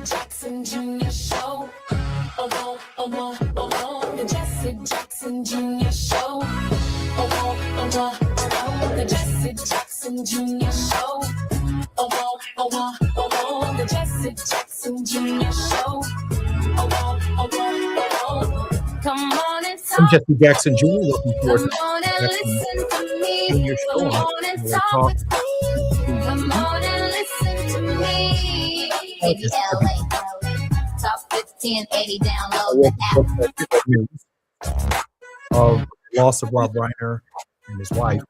Jackson Jr. Show. Oh, oh, oh, oh, the Jesse Jackson Jr. Show. The Jesse Jackson Jr. Show. The Jesse Jackson Jr. Show. Come on and talk. I'm Jesse Jackson Jr. Welcome to our Come on and listen to me. Jr. Show. Come on and talk with me. Come on and listen to me. KBLA, top 1580, download the app. News of the loss of Rob Reiner and his wife.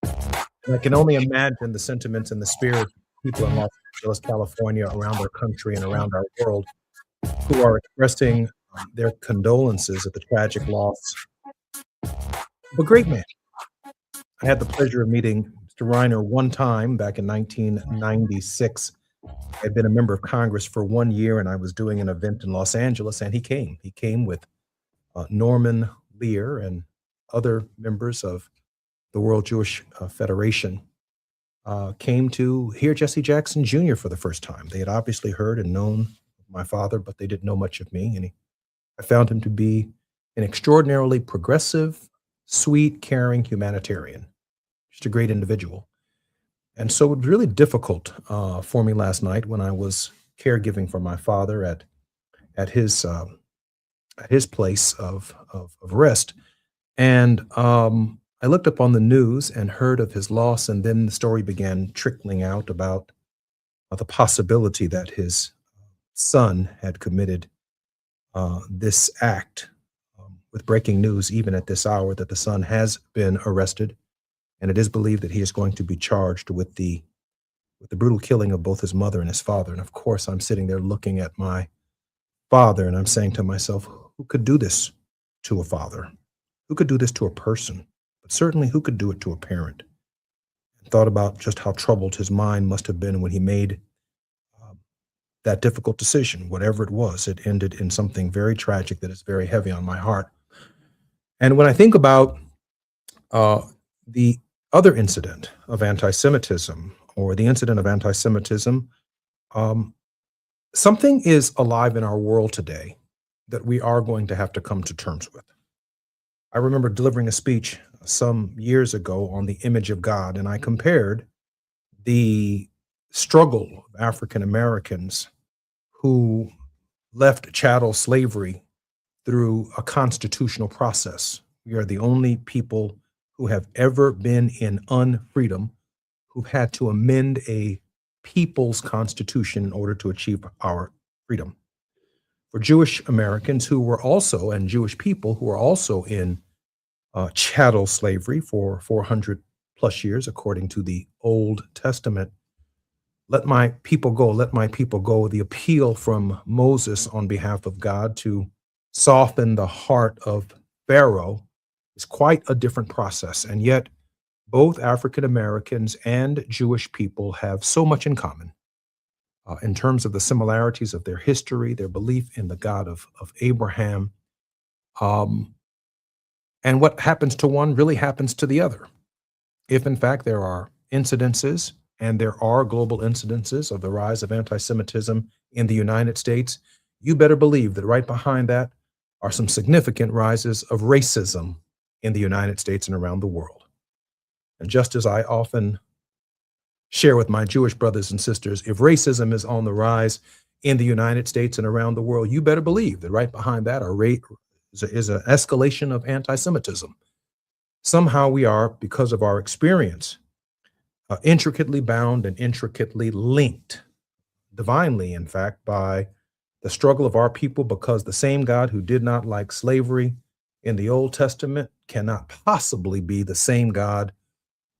And I can only imagine the sentiments and the spirit of people in Los Angeles, California, around our country and around our world who are expressing their condolences at the tragic loss of a great man. I had the pleasure of meeting Mr. Reiner one time back in 1996. I had been a member of Congress for 1 year, and I was doing an event in Los Angeles, and he came. He came with Norman Lear and other members of the World Jewish Federation, came to hear Jesse Jackson Jr. for the first time. They had obviously heard and known my father, but they didn't know much of me, and I found him to be an extraordinarily progressive, sweet, caring humanitarian, just a great individual. And so it was really difficult for me last night when I was caregiving for my father at his place of rest. And I looked up on the news and heard of his loss, and then the story began trickling out about the possibility that his son had committed this act with breaking news, even at this hour, that the son has been arrested, and it is believed that he is going to be charged with the brutal killing of both his mother and his father. And of course, I'm sitting there looking at my father, and I'm saying to myself, who could do this to a father? Who could do this to a person? But certainly, who could do it to a parent? And thought about just how troubled his mind must have been when he made that difficult decision. Whatever it was, it ended in something very tragic that is very heavy on my heart. And when I think about the other incident of anti-Semitism, or the incident of anti-Semitism, something is alive in our world today that we are going to have to come to terms with. I remember delivering a speech some years ago on the image of God, and I compared the struggle of African Americans who left chattel slavery through a constitutional process. We are the only people who have ever been in unfreedom who've had to amend a people's constitution in order to achieve our freedom. For Jewish Americans who were also, and Jewish people who were also in chattel slavery for 400 plus years, according to the Old Testament, let my people go, let my people go. The appeal from Moses on behalf of God to soften the heart of Pharaoh is quite a different process. And yet, both African Americans and Jewish people have so much in common in terms of the similarities of their history, their belief in the God of Abraham. And what happens to one really happens to the other. If, in fact, there are incidences, and there are global incidences of the rise of anti-Semitism in the United States, you better believe that right behind that are some significant rises of racism in the United States and around the world. And just as I often share with my Jewish brothers and sisters, if racism is on the rise in the United States and around the world, you better believe that right behind that is an escalation of anti-Semitism. Somehow we are, because of our experience, intricately bound and intricately linked, divinely, in fact, by the struggle of our people, because the same God who did not like slavery in the Old Testament cannot possibly be the same God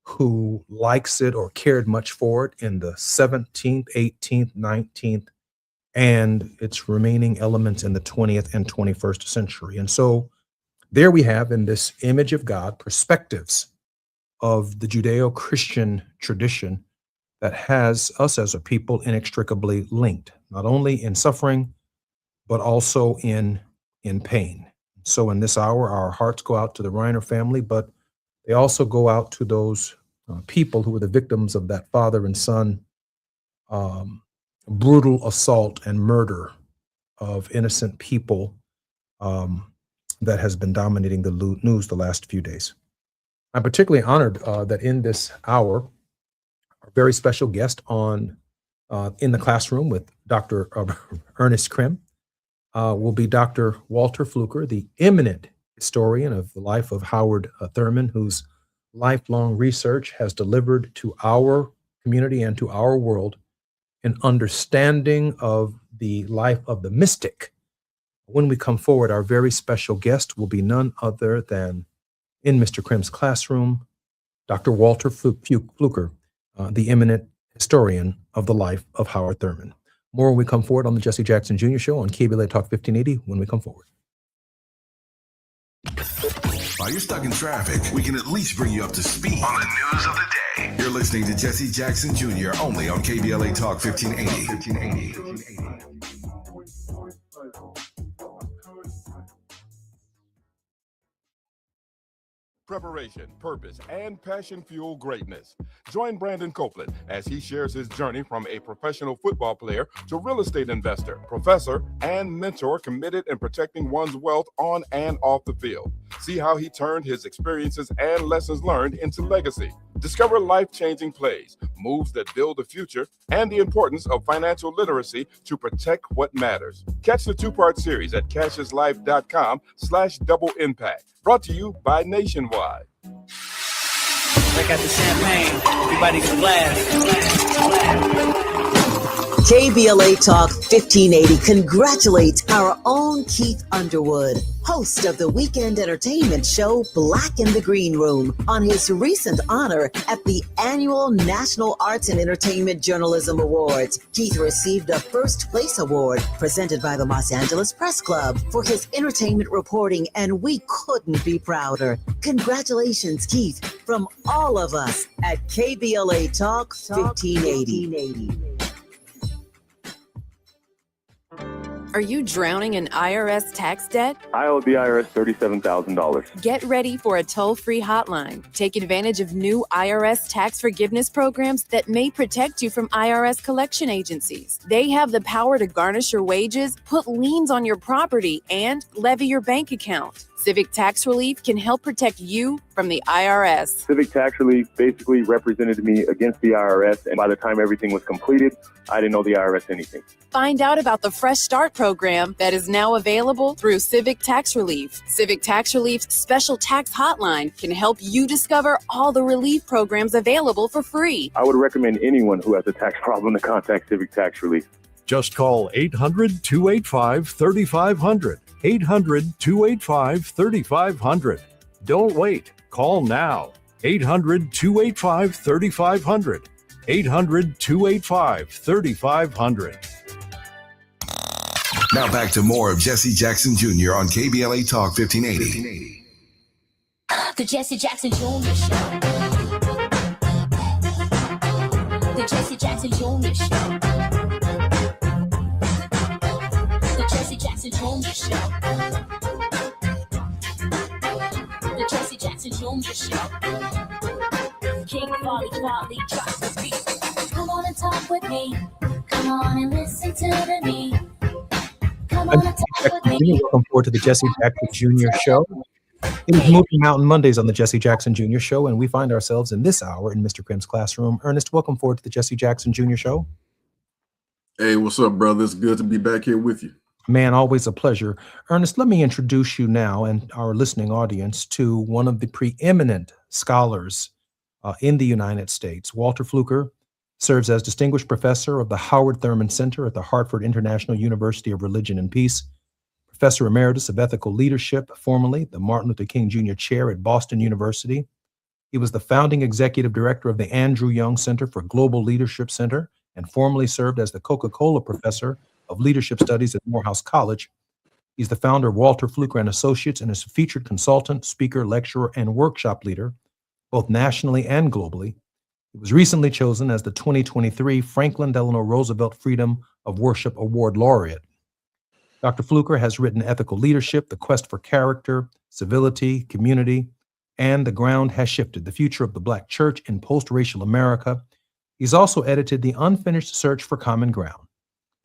who likes it or cared much for it in the 17th, 18th, 19th, and its remaining elements in the 20th and 21st century. And so there we have, in this image of God, perspectives of the Judeo-Christian tradition that has us as a people inextricably linked, not only in suffering, but also in pain. So in this hour, our hearts go out to the Reiner family, but they also go out to those people who were the victims of that father and son brutal assault and murder of innocent people that has been dominating the news the last few days. I'm particularly honored that in this hour, our very special guest in the classroom with Dr. Ernest Krim will be Dr. Walter Fluker, the eminent historian of the life of Howard Thurman, whose lifelong research has delivered to our community and to our world an understanding of the life of the mystic. When we come forward, our very special guest will be none other than, in Mr. Krim's classroom, Dr. Walter Fluker, the eminent historian of the life of Howard Thurman. More when we come forward on the Jesse Jackson Jr. Show on KBLA Talk 1580 when we come forward. While you're stuck in traffic, we can at least bring you up to speed on the news of the day. You're listening to Jesse Jackson Jr. only on KBLA Talk 1580. Preparation, purpose, and passion fuel greatness. Join Brandon Copeland as he shares his journey from a professional football player to real estate investor, professor, and mentor committed in protecting one's wealth on and off the field. See how he turned his experiences and lessons learned into legacy. Discover life-changing plays, moves that build the future, and the importance of financial literacy to protect what matters. Catch the two-part series at casheslife.com/double impact. Brought to you by Nationwide. Break out the champagne. Everybody can blast. KBLA Talk 1580 congratulates our own Keith Underwood, host of the weekend entertainment show Black in the Green Room, on his recent honor at the annual National Arts and Entertainment Journalism Awards. Keith received a first place award presented by the Los Angeles Press Club for his entertainment reporting, and we couldn't be prouder. Congratulations, Keith, from all of us at KBLA Talk 1580. Are you drowning in IRS tax debt? I owe the IRS $37,000. Get ready for a toll-free hotline. Take advantage of new IRS tax forgiveness programs that may protect you from IRS collection agencies. They have the power to garnish your wages, put liens on your property, and levy your bank account. Civic Tax Relief can help protect you from the IRS. Civic Tax Relief basically represented me against the IRS, and by the time everything was completed, I didn't owe the IRS anything. Find out about the Fresh Start program that is now available through Civic Tax Relief. Civic Tax Relief's special tax hotline can help you discover all the relief programs available for free. I would recommend anyone who has a tax problem to contact Civic Tax Relief. Just call 800-285-3500. 800-285-3500. Don't wait. Call now. 800-285-3500. 800-285-3500. Now back to more of Jesse Jackson Jr. on KBLA Talk 1580. The Jesse Jackson Jr. Show. The Jesse Jackson Jr. Show. The Jesse Jackson Jr. Show. The Jesse Jackson Jr. Show. King Volley drops the beat. Come on and talk with me. Come on and listen to the beat. Come on and talk with me. Welcome forward to the Jesse Jackson Jr. Show. It is Moving Mountain Mondays on the Jesse Jackson Jr. Show, and we find ourselves in this hour in Mr. Krim's classroom. Ernest, welcome forward to the Jesse Jackson Jr. Show. Hey, what's up, brother? It's good to be back here with you. Man, always a pleasure. Ernest, let me introduce you now and our listening audience to one of the preeminent scholars in the United States. Walter Fluker serves as Distinguished Professor of the Howard Thurman Center at the Hartford International University of Religion and Peace, Professor Emeritus of Ethical Leadership, formerly the Martin Luther King Jr. Chair at Boston University. He was the founding executive director of the Andrew Young Center for Global Leadership Center and formerly served as the Coca-Cola Professor of Leadership Studies at Morehouse College. He's the founder of Walter Fluker and Associates and is a featured consultant, speaker, lecturer, and workshop leader, both nationally and globally. He was recently chosen as the 2023 Franklin Delano Roosevelt Freedom of Worship Award laureate. Dr. Fluker has written Ethical Leadership, The Quest for Character, Civility, Community, and The Ground Has Shifted, The Future of the Black Church in Post-Racial America. He's also edited The Unfinished Search for Common Ground.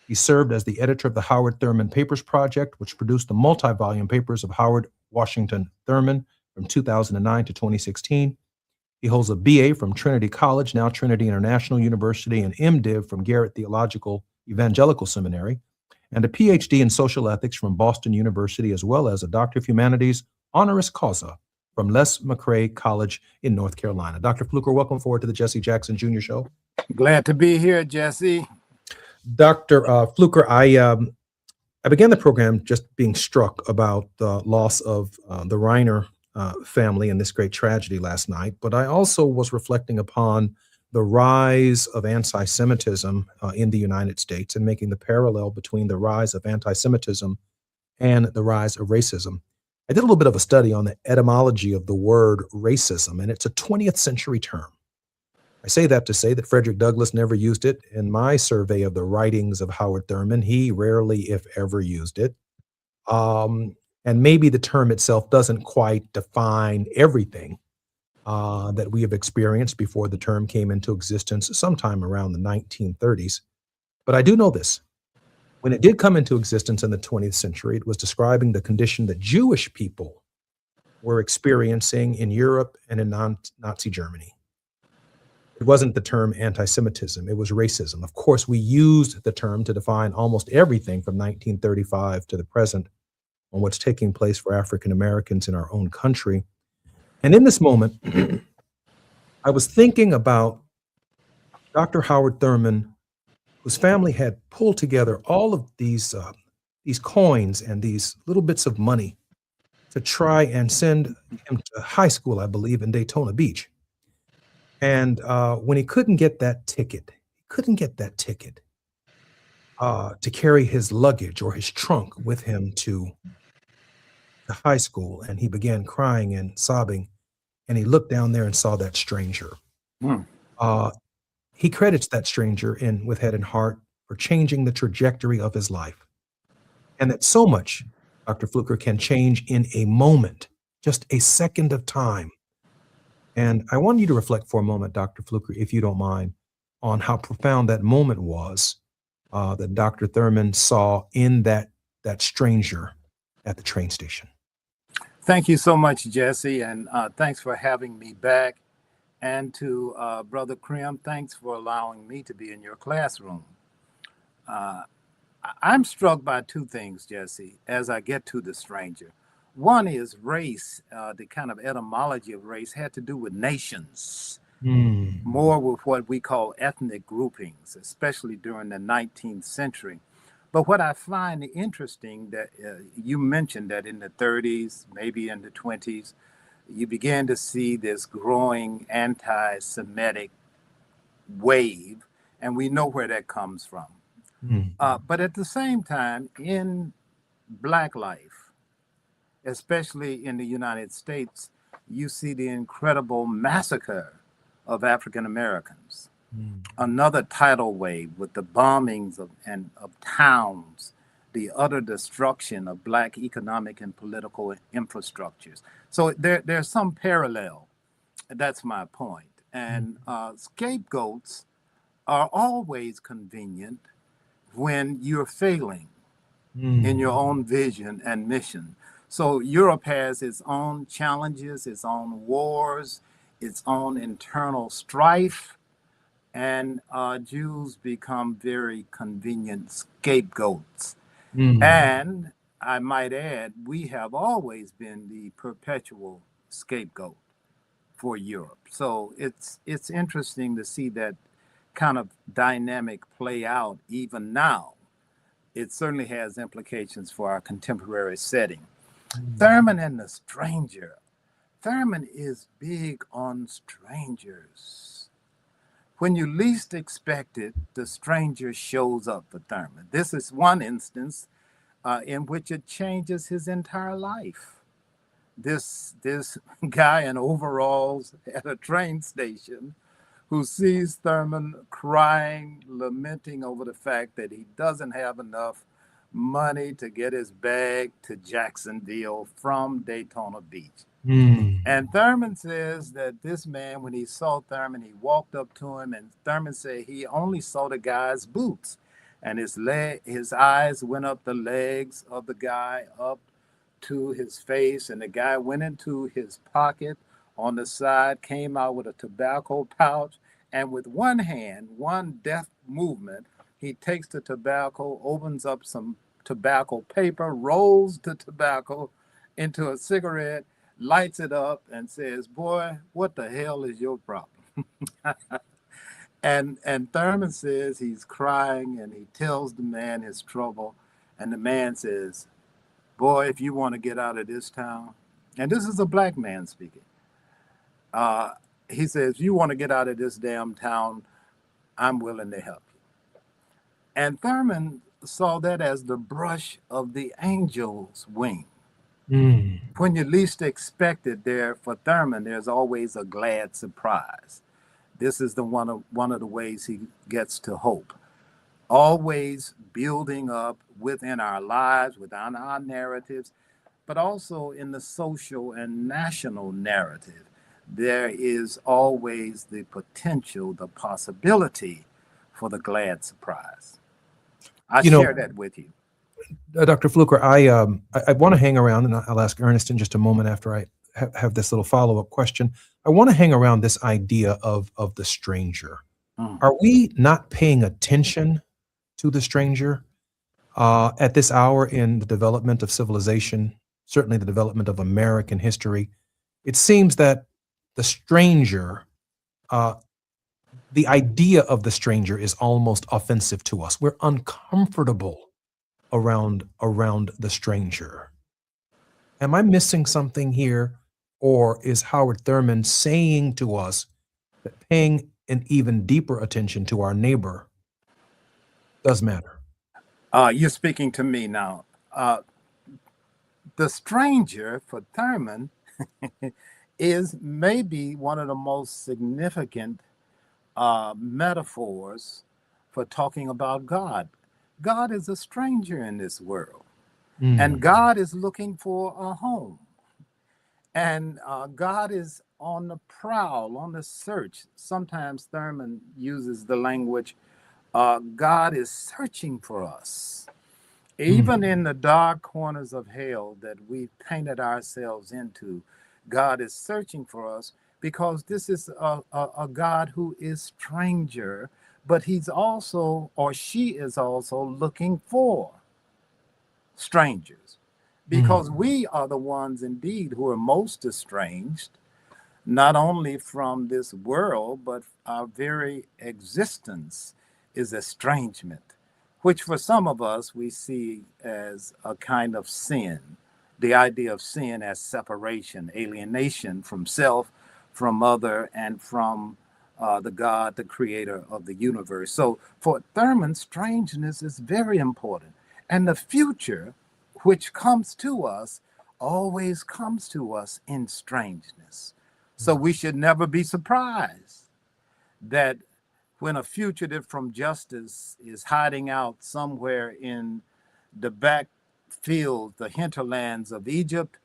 He served as the editor of the Howard Thurman Papers Project, which produced the multi-volume papers of Howard Washington Thurman from 2009 to 2016. He holds a BA from Trinity College, now Trinity International University, and MDiv from Garrett Theological Evangelical Seminary, and a PhD in social ethics from Boston University, as well as a Doctor of Humanities honoris causa from Les McRae College in North Carolina. Dr. Fluker, welcome forward to the Jesse Jackson Jr. Show. Glad to be here, Jesse. Dr. Fluker, I began the program just being struck about the loss of the Reiner family and this great tragedy last night, but I also was reflecting upon the rise of anti-Semitism in the United States and making the parallel between the rise of anti-Semitism and the rise of racism. I did a little bit of a study on the etymology of the word racism, and it's a 20th century term. I say that to say that Frederick Douglass never used it. In my survey of the writings of Howard Thurman, he rarely, if ever, used it. And maybe the term itself doesn't quite define everything that we have experienced before the term came into existence sometime around the 1930s. But I do know this. When it did come into existence in the 20th century, it was describing the condition that Jewish people were experiencing in Europe and in Nazi Germany. It wasn't the term anti-Semitism, it was racism. Of course, we used the term to define almost everything from 1935 to the present on what's taking place for African Americans in our own country. And in this moment, I was thinking about Dr. Howard Thurman whose family had pulled together all of these coins and these little bits of money to try and send him to high school, I believe, in Daytona Beach. And when he couldn't get that ticket, to carry his luggage or his trunk with him to the high school, and he began crying and sobbing, and he looked down there and saw that stranger. He credits that stranger with head and heart for changing the trajectory of his life. And that so much, Dr. Fluker, can change in a moment, just a second of time. And I want you to reflect for a moment, Dr. Fluker, if you don't mind, on how profound that moment was that Dr. Thurman saw in that stranger at the train station. Thank you so much, Jesse, and thanks for having me back. And to Brother Krim, thanks for allowing me to be in your classroom. I'm struck by two things, Jesse, as I get to the stranger. One is race. The kind of etymology of race had to do with nations, more with what we call ethnic groupings, especially during the 19th century. But what I find interesting that you mentioned that in the 30s, maybe in the 20s, you began to see this growing anti-Semitic wave, and we know where that comes from. But at the same time, in Black life, especially in the United States, you see the incredible massacre of African Americans. Another tidal wave with the bombings of towns, the utter destruction of Black economic and political infrastructures. So there's some parallel. That's my point. And scapegoats are always convenient when you're failing in your own vision and mission. So Europe has its own challenges, its own wars, its own internal strife, and Jews become very convenient scapegoats. And I might add, we have always been the perpetual scapegoat for Europe. So it's interesting to see that kind of dynamic play out even now. It certainly has implications for our contemporary setting. Thurman and the stranger. Thurman is big on strangers. When you least expect it, the stranger shows up for Thurman. This is one instance in which it changes his entire life. This guy in overalls at a train station who sees Thurman crying, lamenting over the fact that he doesn't have enough money to get his bag to Jacksonville from Daytona Beach. And Thurman says that this man, when he saw Thurman, he walked up to him, and Thurman said he only saw the guy's boots, and his eyes went up the legs of the guy up to his face, and the guy went into his pocket on the side, came out with a tobacco pouch, and with one hand, one deft movement, he takes the tobacco, opens up some tobacco paper, rolls the tobacco into a cigarette, lights it up, and says, "Boy, what the hell is your problem?" and Thurman says he's crying, and he tells the man his trouble, and the man says, "Boy, if you want to get out of this town," and this is a Black man speaking, he says, "You want to get out of this damn town, I'm willing to help you." And Thurman saw that as the brush of the angel's wing. When you least expect it, there for Thurman, there's always a glad surprise. This is one of the ways he gets to hope. Always building up within our lives, within our narratives, but also in the social and national narrative. There is always the potential, the possibility for the glad surprise. I share that with you. Dr. Fluker, I want to hang around, and I'll ask Ernest in just a moment after I have this little follow-up question. I want to hang around this idea of the stranger. Are we not paying attention to the stranger at this hour in the development of civilization, certainly the development of American history? It seems that the stranger the idea of the stranger is almost offensive to us. We're uncomfortable around the stranger. Am I missing something here? Or is Howard Thurman saying to us that paying an even deeper attention to our neighbor does matter? You're speaking to me now. The stranger for Thurman is maybe one of the most significant metaphors for talking about God. God is a stranger in this world, and God is looking for a home. And God is on the prowl, on the search. Sometimes Thurman uses the language, God is searching for us. Even in the dark corners of hell that we've painted ourselves into, God is searching for us because this is a God who is stranger, but he's also, or she is also looking for strangers, because we are the ones indeed who are most estranged, not only from this world, but our very existence is estrangement, which for some of us we see as a kind of sin. The idea of sin as separation, alienation from self, from other, and from the God, the creator of the universe. So for Thurman, strangeness is very important. And the future, which comes to us, always comes to us in strangeness. So we should never be surprised that when a fugitive from justice is hiding out somewhere in the backfield, the hinterlands of Egypt,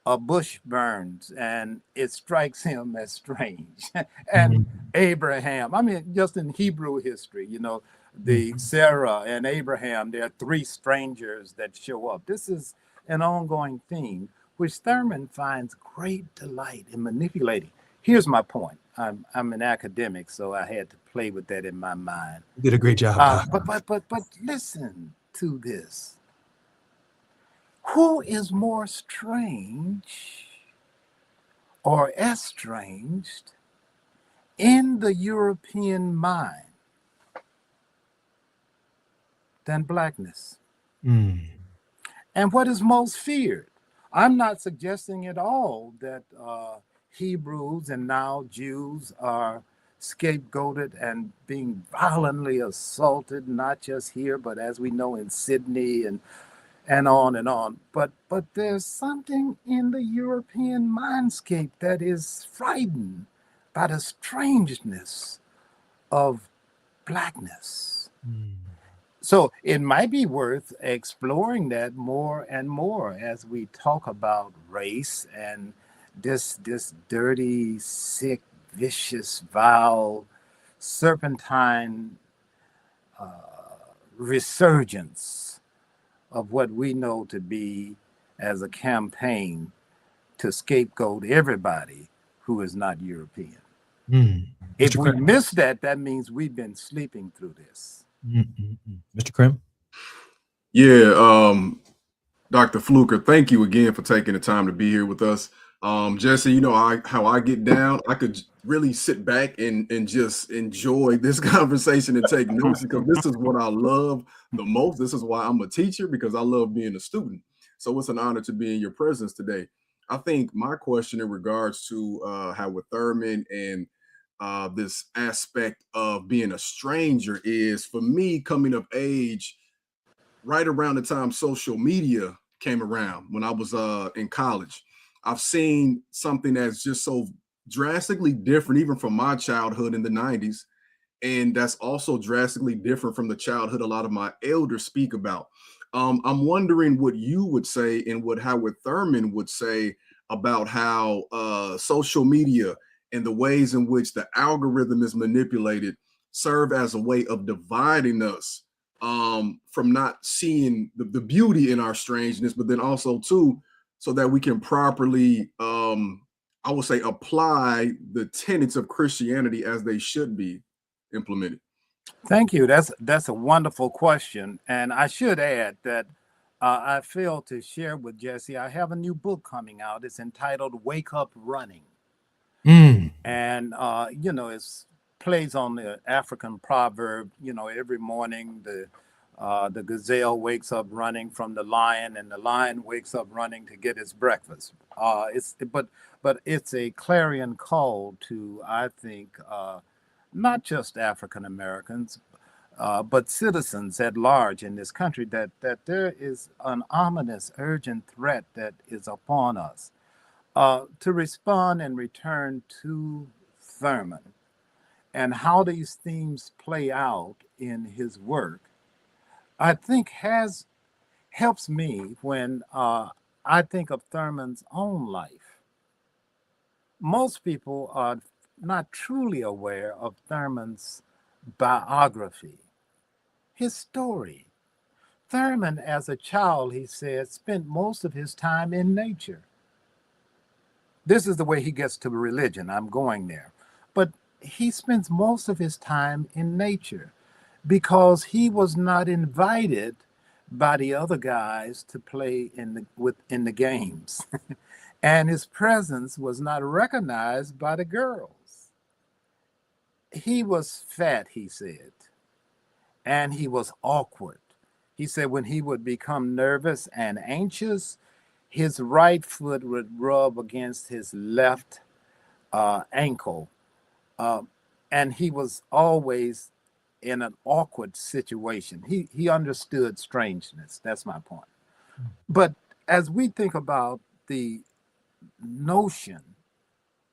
a bush burns and it strikes him as strange. And Abraham, I mean, just in Hebrew history, you know, the Sarah and Abraham, there are three strangers that show up. This is an ongoing theme, which Thurman finds great delight in manipulating. Here's my point. I'm an academic, so I had to play with that in my mind. You did a great job. But listen to this. Who is more strange or estranged in the European mind than blackness? And what is most feared? I'm not suggesting at all that Hebrews and now Jews are scapegoated and being violently assaulted, not just here, but as we know in Sydney and on and on. But there's something in the European mindscape that is frightened by the strangeness of blackness. So it might be worth exploring that more and more as we talk about race and this dirty, sick, vicious, vile, serpentine resurgence of what we know to be as a campaign to scapegoat everybody who is not European. If we miss that, that means we've been sleeping through this. Mr. Krim? Yeah, Dr. Fluker, thank you again for taking the time to be here with us. Jesse, you know how I get down. I could really sit back and just enjoy this conversation and take notes, because this is what I love the most. This is why I'm a teacher, because I love being a student. So it's an honor to be in your presence today. I think my question in regards to Howard Thurman and this aspect of being a stranger is, for me, coming of age right around the time social media came around when I was in college. I've seen something that's just so drastically different, even from my childhood in the 90s. And that's also drastically different from the childhood a lot of my elders speak about. I'm wondering what you would say and what Howard Thurman would say about how social media and the ways in which the algorithm is manipulated serve as a way of dividing us from not seeing the beauty in our strangeness, but then also too, so that we can properly, I would say, apply the tenets of Christianity as they should be implemented. Thank you. That's a wonderful question. And I should add that I failed to share with Jesse, I have a new book coming out. It's entitled Wake Up Running. And, you know, it's plays on the African proverb, every morning the gazelle wakes up running from the lion, and the lion wakes up running to get his breakfast. But it's a clarion call to, I think, not just African Americans, but citizens at large in this country, that there is an ominous, urgent threat that is upon us. To respond and return to Thurman and how these themes play out in his work, I think helps me when I think of Thurman's own life. Most people are not truly aware of Thurman's biography, his story. Thurman, as a child, he said, spent most of his time in nature. This is the way he gets to religion. I'm going there. But he spends most of his time in nature because he was not invited by the other guys to play in the games. And his presence was not recognized by the girls. He was fat, he said, and he was awkward. He said when he would become nervous and anxious, his right foot would rub against his left ankle. And he was always in an awkward situation. He understood strangeness. That's my point. But as we think about the notion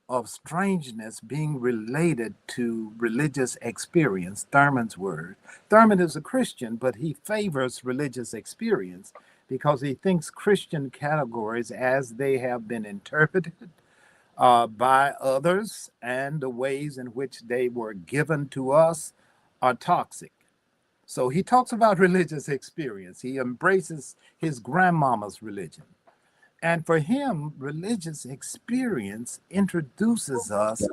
of strangeness being related to religious experience, Thurman's word, Thurman is a Christian, but he favors religious experience because he thinks Christian categories, as they have been interpreted by others and the ways in which they were given to us, are toxic. So he talks about religious experience. He embraces his grandmama's religion. And for him, religious experience introduces us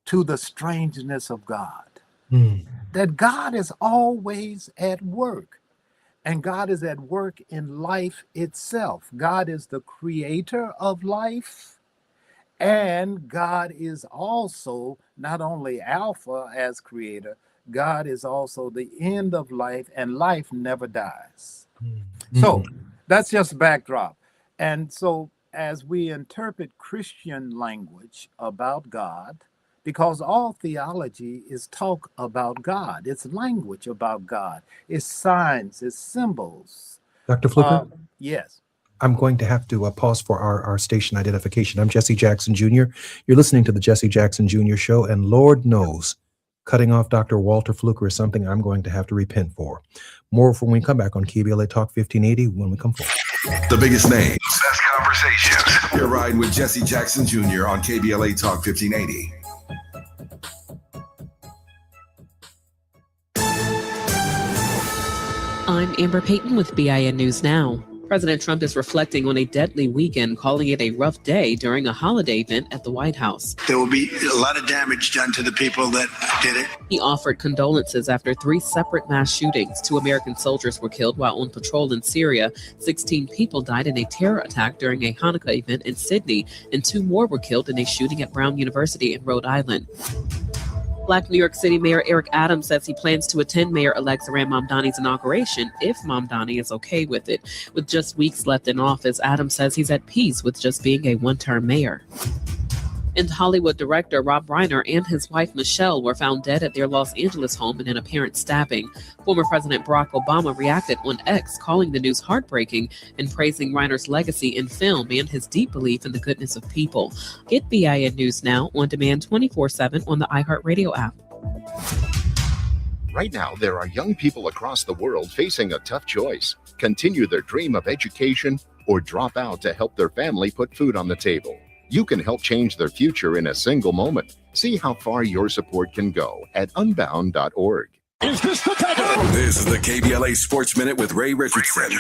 to the strangeness of God. That God is always at work. And God is at work in life itself. God is the creator of life. And God is also not only Alpha as creator, God is also the end of life, and life never dies. So that's just backdrop. And so as we interpret Christian language about God, because all theology is talk about God, it's language about God, it's signs, it's symbols. Dr. Fluker? Yes. I'm going to have to pause for our station identification. I'm Jesse Jackson Jr. You're listening to the Jesse Jackson Jr. Show, and Lord knows, cutting off Dr. Walter Fluker is something I'm going to have to repent for. More when we come back on KBLA Talk 1580 when we come forward. The biggest names, best conversations. You're riding with Jesse Jackson Jr. on KBLA Talk 1580. I'm Amber Payton with BIN News Now. President Trump is reflecting on a deadly weekend, calling it a rough day during a holiday event at the White House. There will be a lot of damage done to the people that did it. He offered condolences after 3 separate mass shootings. 2 American soldiers were killed while on patrol in Syria. 16 people died in a terror attack during a Hanukkah event in Sydney, and 2 more were killed in a shooting at Brown University in Rhode Island. Black New York City Mayor Eric Adams says he plans to attend Mayor-elect Zohran Mamdani's inauguration if Mamdani is okay with it. With just weeks left in office, Adams says he's at peace with just being a one-term mayor. And Hollywood director Rob Reiner and his wife Michelle were found dead at their Los Angeles home in an apparent stabbing. Former President Barack Obama reacted on X, calling the news heartbreaking and praising Reiner's legacy in film and his deep belief in the goodness of people. Get BIN News Now on demand 24/7 on the iHeartRadio app. Right now, there are young people across the world facing a tough choice: continue their dream of education or drop out to help their family put food on the table. You can help change their future in a single moment. See how far your support can go at unbound.org. This is the KBLA Sports Minute with Ray Richardson.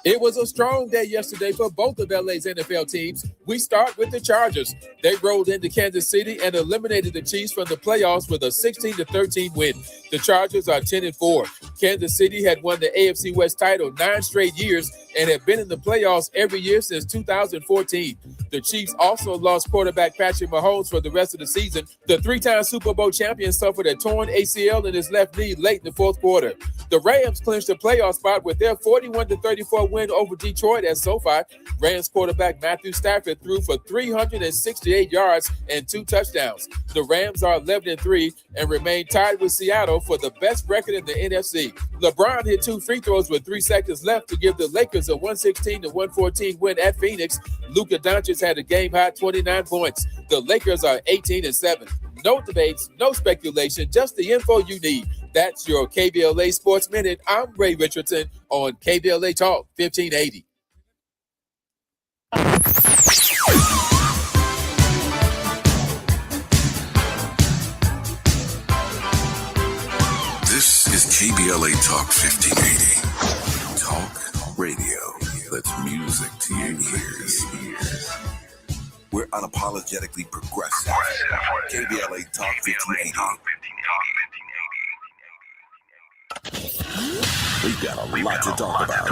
It was a strong day yesterday for both of LA's NFL teams. We start with the Chargers. They rolled into Kansas City and eliminated the Chiefs from the playoffs with a 16-13 win. The Chargers are 10-4. Kansas City had won the AFC West title 9 straight years and have been in the playoffs every year since 2014. The The Chiefs also lost quarterback Patrick Mahomes for the rest of the season. The three-time Super Bowl champion suffered a torn ACL in his left knee late in the fourth quarter. The Rams clinched a playoff spot with their 41-34 win over Detroit at SoFi. Rams quarterback Matthew Stafford threw for 368 yards and 2 touchdowns. The Rams are 11-3 and remain tied with Seattle for the best record in the NFC. LeBron hit 2 free throws with 3 seconds left to give the Lakers a 116-114 win at Phoenix. Luka Doncic had a game-high 29 points. The Lakers are 18-7. No debates, no speculation, just the info you need. That's your KBLA Sports Minute. I'm Ray Richardson on KBLA Talk 1580. This is KBLA Talk 1580. Talk radio. That's music to your ears. We're unapologetically progressive. KBLA Talk 1580. We've got a lot to talk about.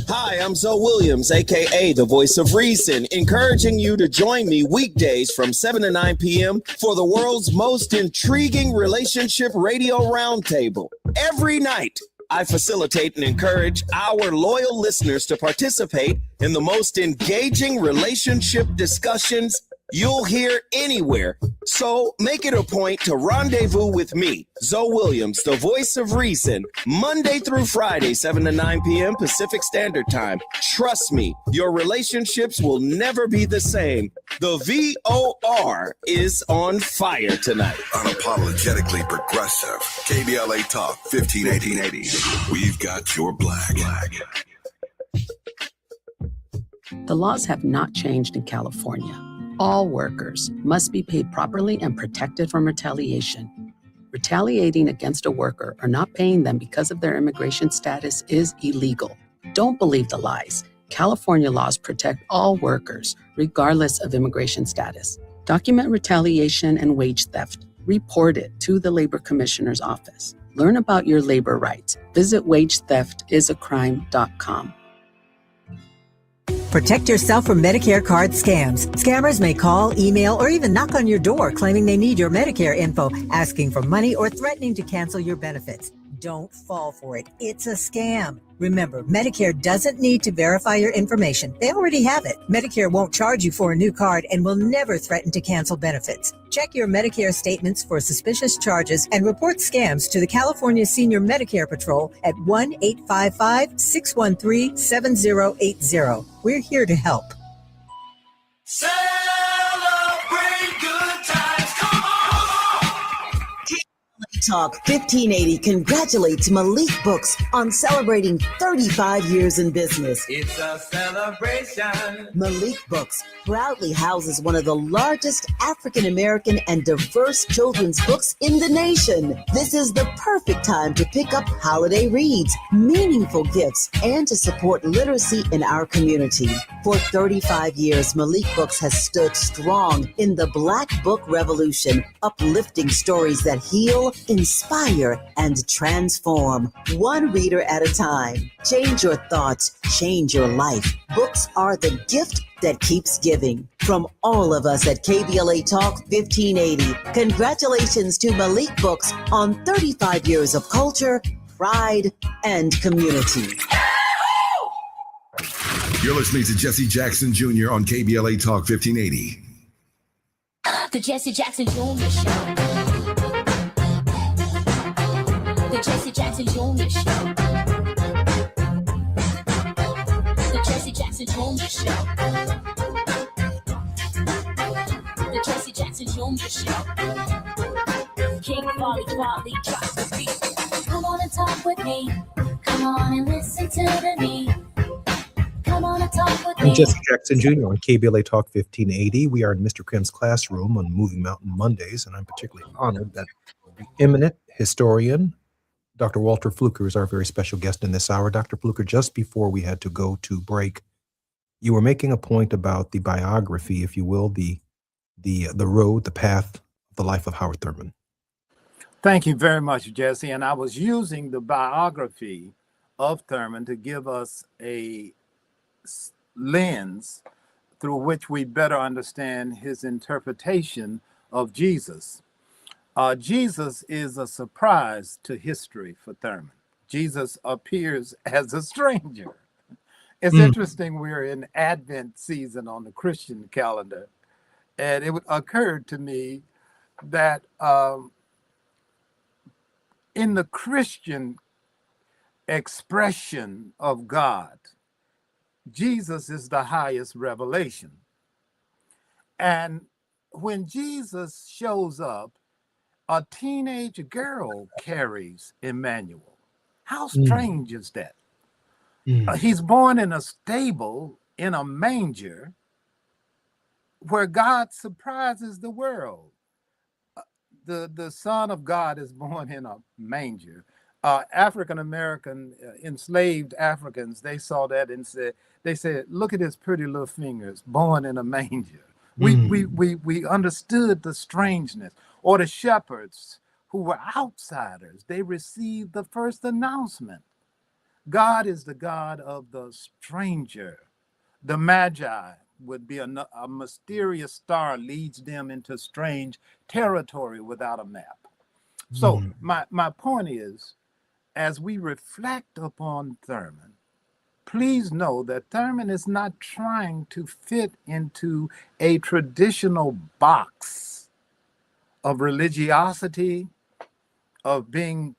Hi, I'm Zoe Williams, aka the Voice of Reason, encouraging you to join me weekdays from 7 to 9 p.m. for the world's most intriguing relationship radio roundtable. Every night, I facilitate and encourage our loyal listeners to participate in the most engaging relationship discussions you'll hear anywhere. So make it a point to rendezvous with me, Zoe Williams, the Voice of Reason, Monday through Friday, 7 to 9 p.m. Pacific Standard Time. Trust me, your relationships will never be the same. The VOR is on fire tonight. Unapologetically progressive. KBLA Talk 1580. We've got your black. The laws have not changed in California. All workers must be paid properly and protected from retaliation. Retaliating against a worker or not paying them because of their immigration status is illegal. Don't believe the lies. California laws protect all workers, regardless of immigration status. Document retaliation and wage theft. Report it to the Labor Commissioner's office. Learn about your labor rights. Visit wagetheftisacrime.com. Protect yourself from Medicare card scams. Scammers may call, email, or even knock on your door claiming they need your Medicare info, asking for money or threatening to cancel your benefits. Don't fall for it. It's a scam. Remember, Medicare doesn't need to verify your information. They already have it. Medicare won't charge you for a new card and will never threaten to cancel benefits. Check your Medicare statements for suspicious charges and report scams to the California Senior Medicare Patrol at 1-855-613-7080. We're here to help. Celebrate good times. Come on. Talk 1580 congratulates Malik Books on celebrating 35 years in business. It's a celebration. Malik Books proudly houses one of the largest African American and diverse children's books in the nation. This is the perfect time to pick up holiday reads, meaningful gifts, and to support literacy in our community. For 35 years, Malik Books has stood strong in the Black Book Revolution, uplifting stories that heal, inspire, and transform. One reader at a time. Change your thoughts, change your life. Books are the gift that keeps giving. From all of us at KBLA Talk 1580, congratulations to Malik Books on 35 years of culture, pride, and community. You're listening to Jesse Jackson Jr. on KBLA Talk 1580. The Jesse Jackson Jr. Show. The Jesse Jackson Jr. Show. The Jesse Jackson Jr. Show. The Jesse Jackson Jr. Show. King Volley, drop the beat. Come on and talk with me. Come on and listen to me. Come on and talk with me. I'm Jesse Jackson Jr. on KBLA Talk 1580. We are in Mr. Krim's classroom on Moving Mountain Mondays, and I'm particularly honored that the eminent historian, Dr. Walter Fluker, is our very special guest in this hour. Dr. Fluker, just before we had to go to break, you were making a point about the biography, if you will, the road, the path, the life of Howard Thurman. Thank you very much, Jesse. And I was using the biography of Thurman to give us a lens through which we better understand his interpretation of Jesus. Jesus is a surprise to history for Thurman. Jesus appears as a stranger. It's interesting, we're in Advent season on the Christian calendar, and it occurred to me that in the Christian expression of God, Jesus is the highest revelation. And when Jesus shows up, a teenage girl carries Emmanuel. How strange is that? He's born in a stable, in a manger, where God surprises the world. The Son of God is born in a manger. African-American enslaved Africans, they saw that and they said, look at his pretty little fingers, born in a manger. We understood the strangeness. Or the shepherds who were outsiders, they received the first announcement. God is the God of the stranger. The Magi would be a mysterious star leads them into strange territory without a map. So my point is, as we reflect upon Thurman, please know that Thurman is not trying to fit into a traditional box of religiosity, of being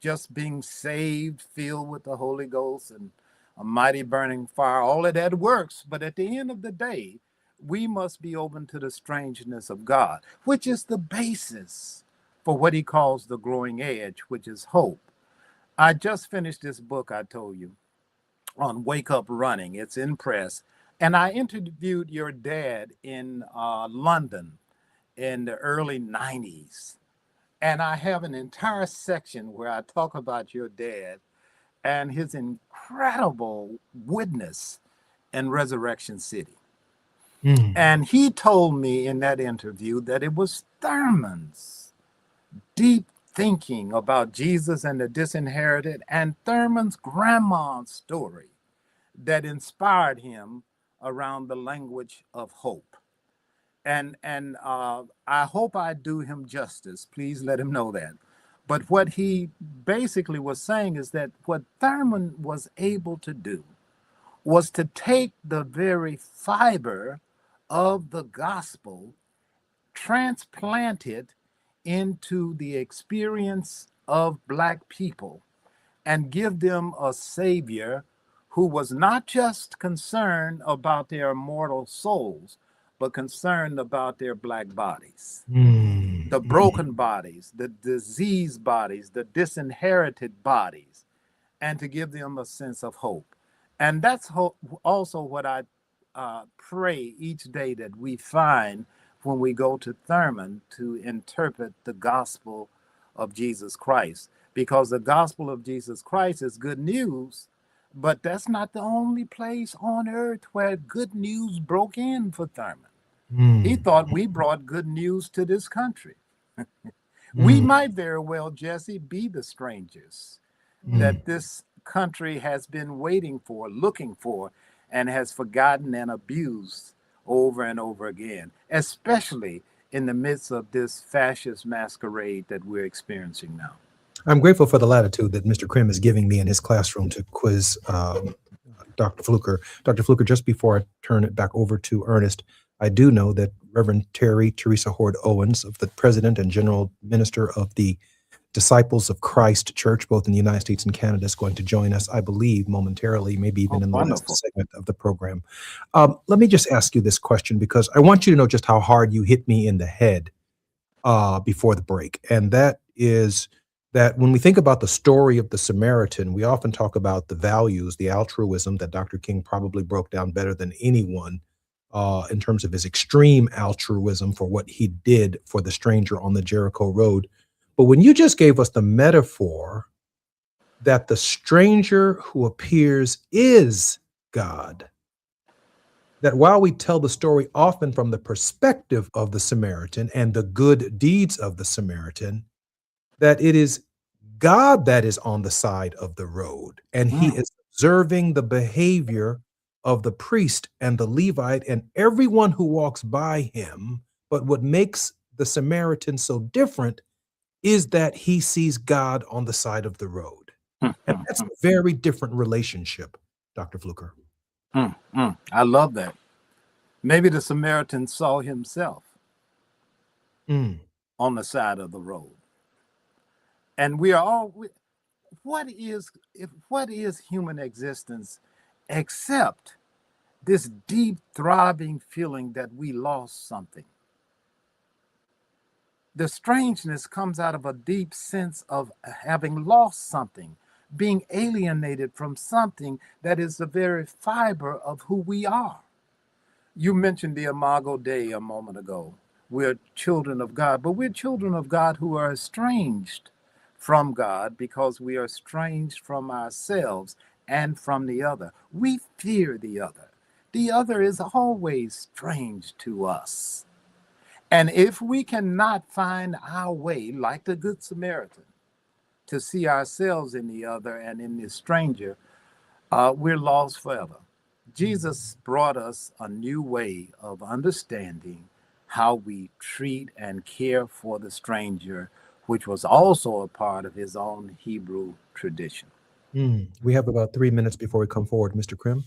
saved, filled with the Holy Ghost and a mighty burning fire. All of that works, but at the end of the day, we must be open to the strangeness of God, which is the basis for what he calls the growing edge, which is hope. I just finished this book I told you on Wake Up Running. It's in press. And I interviewed your dad in London in the early 90s. And I have an entire section where I talk about your dad and his incredible witness in Resurrection City. And he told me in that interview that it was Thurman's deep thinking about Jesus and the disinherited and Thurman's grandma's story that inspired him around the language of hope. And I hope I do him justice. Please let him know that. But what he basically was saying is that what Thurman was able to do was to take the very fiber of the gospel, transplant it into the experience of Black people, and give them a savior who was not just concerned about their immortal souls, but concerned about their Black bodies, the broken bodies, the diseased bodies, the disinherited bodies, and to give them a sense of hope. And that's also what I pray each day that we find when we go to Thurman to interpret the gospel of Jesus Christ. Because the gospel of Jesus Christ is good news, but that's not the only place on earth where good news broke in for Thurman. He thought we brought good news to this country. We might very well, Jesse, be the strangers that this country has been waiting for, looking for, and has forgotten and abused over and over again, especially in the midst of this fascist masquerade that we're experiencing now. I'm grateful for the latitude that Mr. Krim is giving me in his classroom to quiz Dr. Fluker. Dr. Fluker, just before I turn it back over to Ernest, I do know that Reverend Teresa Hord Owens, of the President and General Minister of the Disciples of Christ Church, both in the United States and Canada, is going to join us, I believe, momentarily, maybe even in the last segment of the program. Let me just ask you this question, because I want you to know just how hard you hit me in the head before the break. And that is that when we think about the story of the Samaritan, we often talk about the values, the altruism that Dr. King probably broke down better than anyone in terms of his extreme altruism for what he did for the stranger on the Jericho road. But when you just gave us the metaphor that the stranger who appears is God, that while we tell the story often from the perspective of the Samaritan and the good deeds of the Samaritan, that it is God that is on the side of the road, and he is observing the behavior of the priest and the Levite and everyone who walks by him. But what makes the Samaritan so different is that he sees God on the side of the road. And that's a very different relationship, Dr. Fluker. I love that. Maybe the Samaritan saw himself on the side of the road. And we are all, what is human existence except this deep, throbbing feeling that we lost something? The strangeness comes out of a deep sense of having lost something, being alienated from something that is the very fiber of who we are. You mentioned the Imago Dei a moment ago. We're children of God, but we're children of God who are estranged from God because we are estranged from ourselves and from the other. We fear the other. The other is always strange to us. And if we cannot find our way, like the Good Samaritan, to see ourselves in the other and in the stranger, we're lost forever. Jesus brought us a new way of understanding how we treat and care for the stranger, which was also a part of his own Hebrew tradition. We have about 3 minutes before we come forward, Mr. Krim.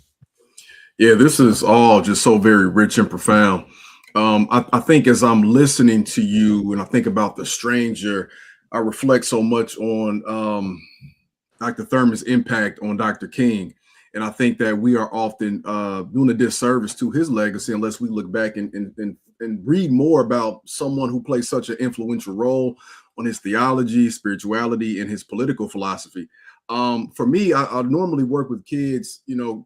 Yeah, this is all just so very rich and profound. I think as I'm listening to you and I think about the stranger, I reflect so much on Dr. Thurman's impact on Dr. King. And I think that we are often doing a disservice to his legacy unless we look back and read more about someone who plays such an influential role on his theology, spirituality, and his political philosophy. For me, I normally work with kids,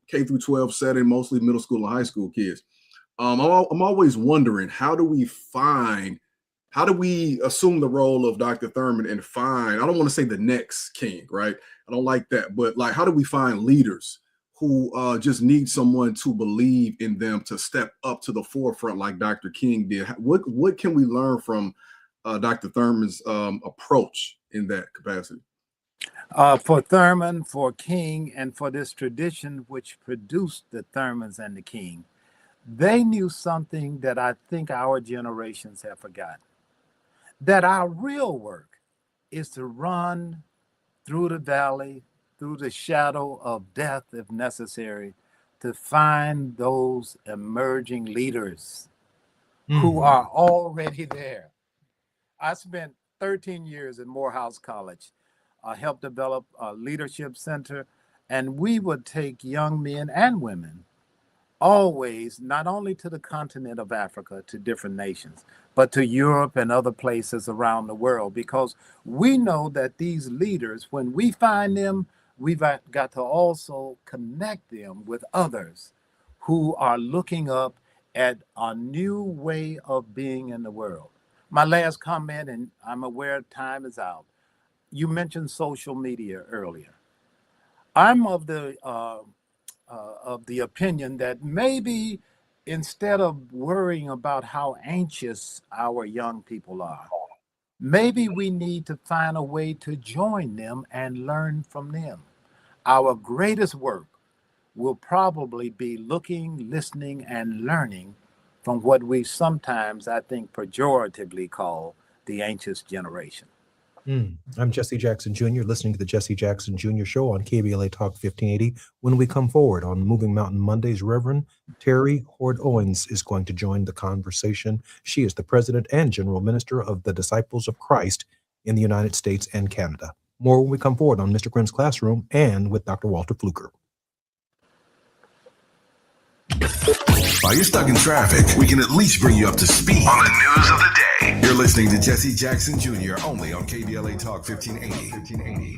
K through 12 setting, mostly middle school and high school kids. I'm always wondering, how do we assume the role of Dr. Thurman and find, I don't want to say the next king, right? I don't like that, but like, how do we find leaders who just need someone to believe in them to step up to the forefront like Dr. King did? What can we learn from Dr. Thurman's approach in that capacity? For Thurman, for King, and for this tradition which produced the Thurmans and the King, they knew something that I think our generations have forgotten. That our real work is to run through the valley, through the shadow of death if necessary, to find those emerging leaders who are already there. I spent 13 years at Morehouse College, helped develop a leadership center, and we would take young men and women always, not only to the continent of Africa, to different nations, but to Europe and other places around the world, because we know that these leaders, when we find them, we've got to also connect them with others who are looking up at a new way of being in the world. My last comment, and I'm aware time is out. You mentioned social media earlier. I'm of the opinion that maybe instead of worrying about how anxious our young people are, maybe we need to find a way to join them and learn from them. Our greatest work will probably be looking, listening, and learning from what we sometimes, I think, pejoratively call the anxious generation. I'm Jesse Jackson Jr., listening to the Jesse Jackson Jr. Show on KBLA Talk 1580. When we come forward on Moving Mountain Mondays, Reverend Terry Hord Owens is going to join the conversation. She is the president and general minister of the Disciples of Christ in the United States and Canada. More when we come forward on Mr. Grimm's Classroom and with Dr. Walter Fluker. While you're stuck in traffic, we can at least bring you up to speed on the news of the day. You're listening to Jesse Jackson Jr. only on KBLA Talk 1580.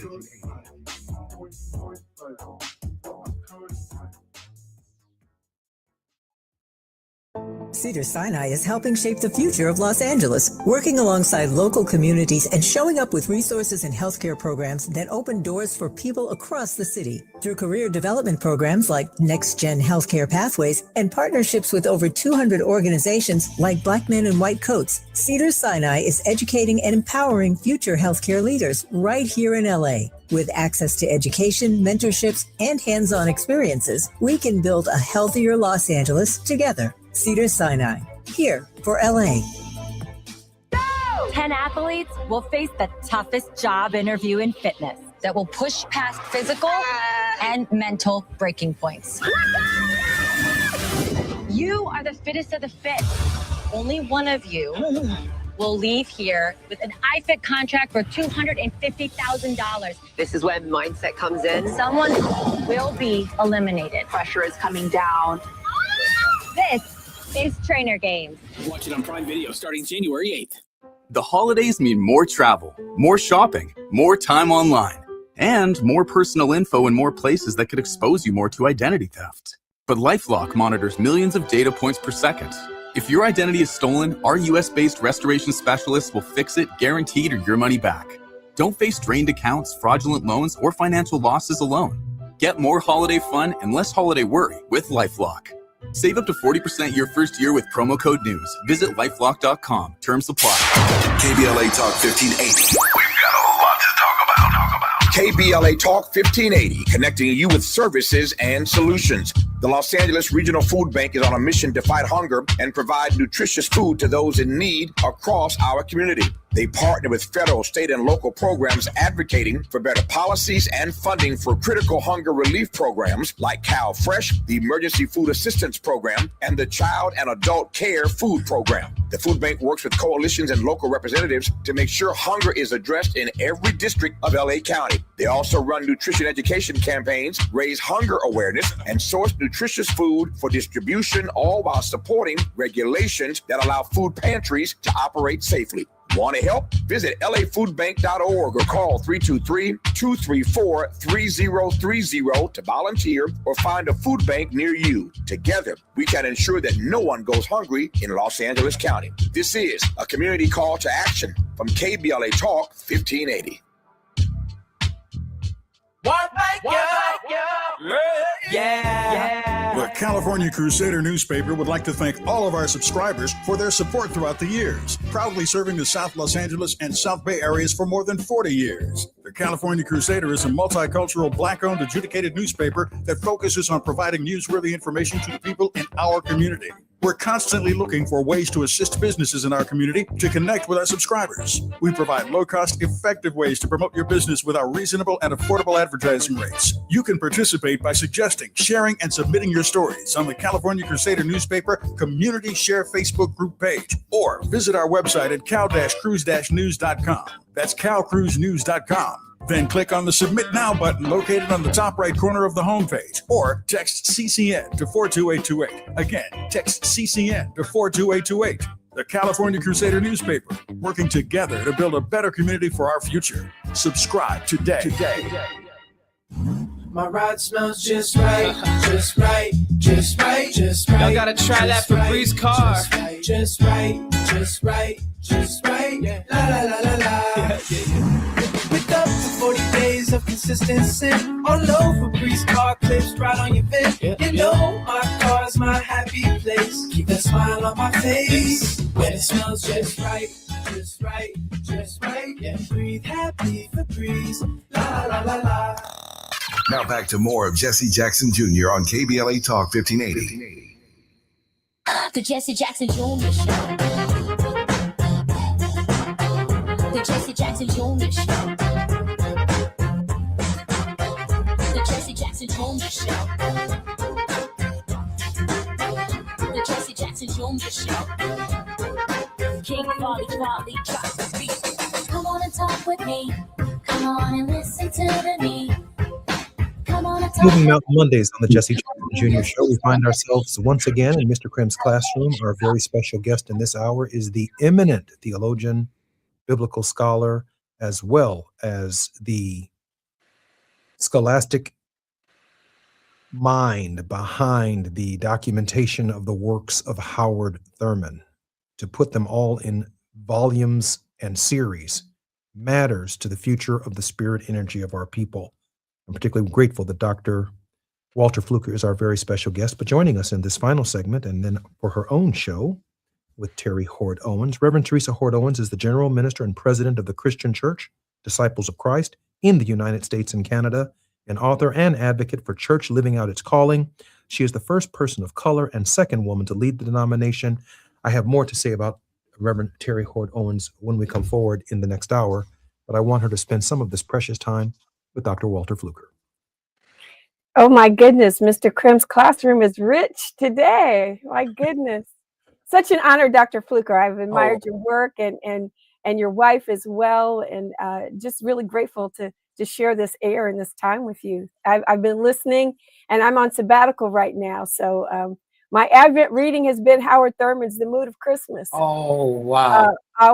Cedars-Sinai is helping shape the future of Los Angeles, working alongside local communities and showing up with resources and healthcare programs that open doors for people across the city. Through career development programs like Next Gen Healthcare Pathways and partnerships with over 200 organizations like Black Men in White Coats, Cedars-Sinai is educating and empowering future healthcare leaders right here in LA. With access to education, mentorships, and hands-on experiences, we can build a healthier Los Angeles together. Cedars-Sinai, here for LA. 10 athletes will face the toughest job interview in fitness that will push past physical and mental breaking points. You are the fittest of the fit. Only one of you will leave here with an iFit contract for $250,000. This is when mindset comes in. Someone will be eliminated. Pressure is coming down. This is Trainer Games. Watch it on Prime Video starting January 8th. The holidays mean more travel, more shopping, more time online, and more personal info in more places that could expose you more to identity theft. But LifeLock monitors millions of data points per second. If your identity is stolen, our US-based restoration specialists will fix it, guaranteed, or your money back. Don't face drained accounts, fraudulent loans, or financial losses alone. Get more holiday fun and less holiday worry with LifeLock. Save up to 40% your first year with promo code NEWS. Visit lifelock.com. Terms apply. KBLA Talk 1580. We've got a lot to talk about. KBLA Talk 1580, connecting you with services and solutions. The Los Angeles Regional Food Bank is on a mission to fight hunger and provide nutritious food to those in need across our community. They partner with federal, state, and local programs advocating for better policies and funding for critical hunger relief programs like Cal Fresh, the Emergency Food Assistance Program, and the Child and Adult Care Food Program. The food bank works with coalitions and local representatives to make sure hunger is addressed in every district of LA County. They also run nutrition education campaigns, raise hunger awareness, and source nutritious food for distribution, all while supporting regulations that allow food pantries to operate safely. Want to help? Visit lafoodbank.org or call 323-234-3030 to volunteer or find a food bank near you. Together, we can ensure that no one goes hungry in Los Angeles County. This is a community call to action from KBLA Talk 1580. The California Crusader newspaper would like to thank all of our subscribers for their support throughout the years, proudly serving the South Los Angeles and South Bay areas for more than 40 years. The California Crusader is a multicultural, Black-owned, adjudicated newspaper that focuses on providing newsworthy information to the people in our community. We're constantly looking for ways to assist businesses in our community to connect with our subscribers. We provide low-cost, effective ways to promote your business with our reasonable and affordable advertising rates. You can participate by suggesting, sharing, and submitting your stories on the California Crusader newspaper Community Share Facebook group page, or visit our website at cal-cruise-news.com. That's calcruisenews.com. Then click on the Submit Now button located on the top right corner of the homepage, or text CCN to 42828. Again, text CCN to 42828. The California Crusader newspaper, working together to build a better community for our future. Subscribe today. My ride smells just right, just right, just right, just right. Y'all gotta try that Febreze car. Just right, just right, just right. Yeah. La la la la la. With up to 40 days of consistency, all over Febreze car clips right on your vent. You know my car's my happy place. Keep that smile on my face when it smells just right, just right, just right. Yeah, breathe happy Febreze. La la la la. Now back to more of Jesse Jackson Jr. on KBLA Talk 1580. The Jesse Jackson Jr. Show. The Jesse Jackson Jr. Show. The Jesse Jackson Jr. Show. The Jesse Jackson Jr. Show. King Volley, drop the beat. Come on and talk with me. Come on and listen to me. Moving Mountain Mondays on the Jesse Jackson Jr. Show, we find ourselves once again in Mr. Krim's classroom. Our very special guest in this hour is the eminent theologian, biblical scholar, as well as the scholastic mind behind the documentation of the works of Howard Thurman, to put them all in volumes and series, matters to the future of the spirit energy of our people. I'm particularly grateful that Dr. Walter Fluker is our very special guest, but joining us in this final segment and then for her own show with Terry Hord Owens. Reverend Teresa Hord Owens is the General Minister and President of the Christian Church, Disciples of Christ in the United States and Canada, an author and advocate for church living out its calling. She is the first person of color and second woman to lead the denomination. I have more to say about Reverend Terry Hord Owens when we come forward in the next hour, but I want her to spend some of this precious time with Dr. Walter Fluker. Oh my goodness, Mr. Krim's classroom is rich today. My goodness. Such an honor, Dr. Fluker. I've admired your work and your wife as well, and just really grateful to share this air and this time with you. I've been listening, and I'm on sabbatical right now. So my Advent reading has been Howard Thurman's The Mood of Christmas. Oh, wow. I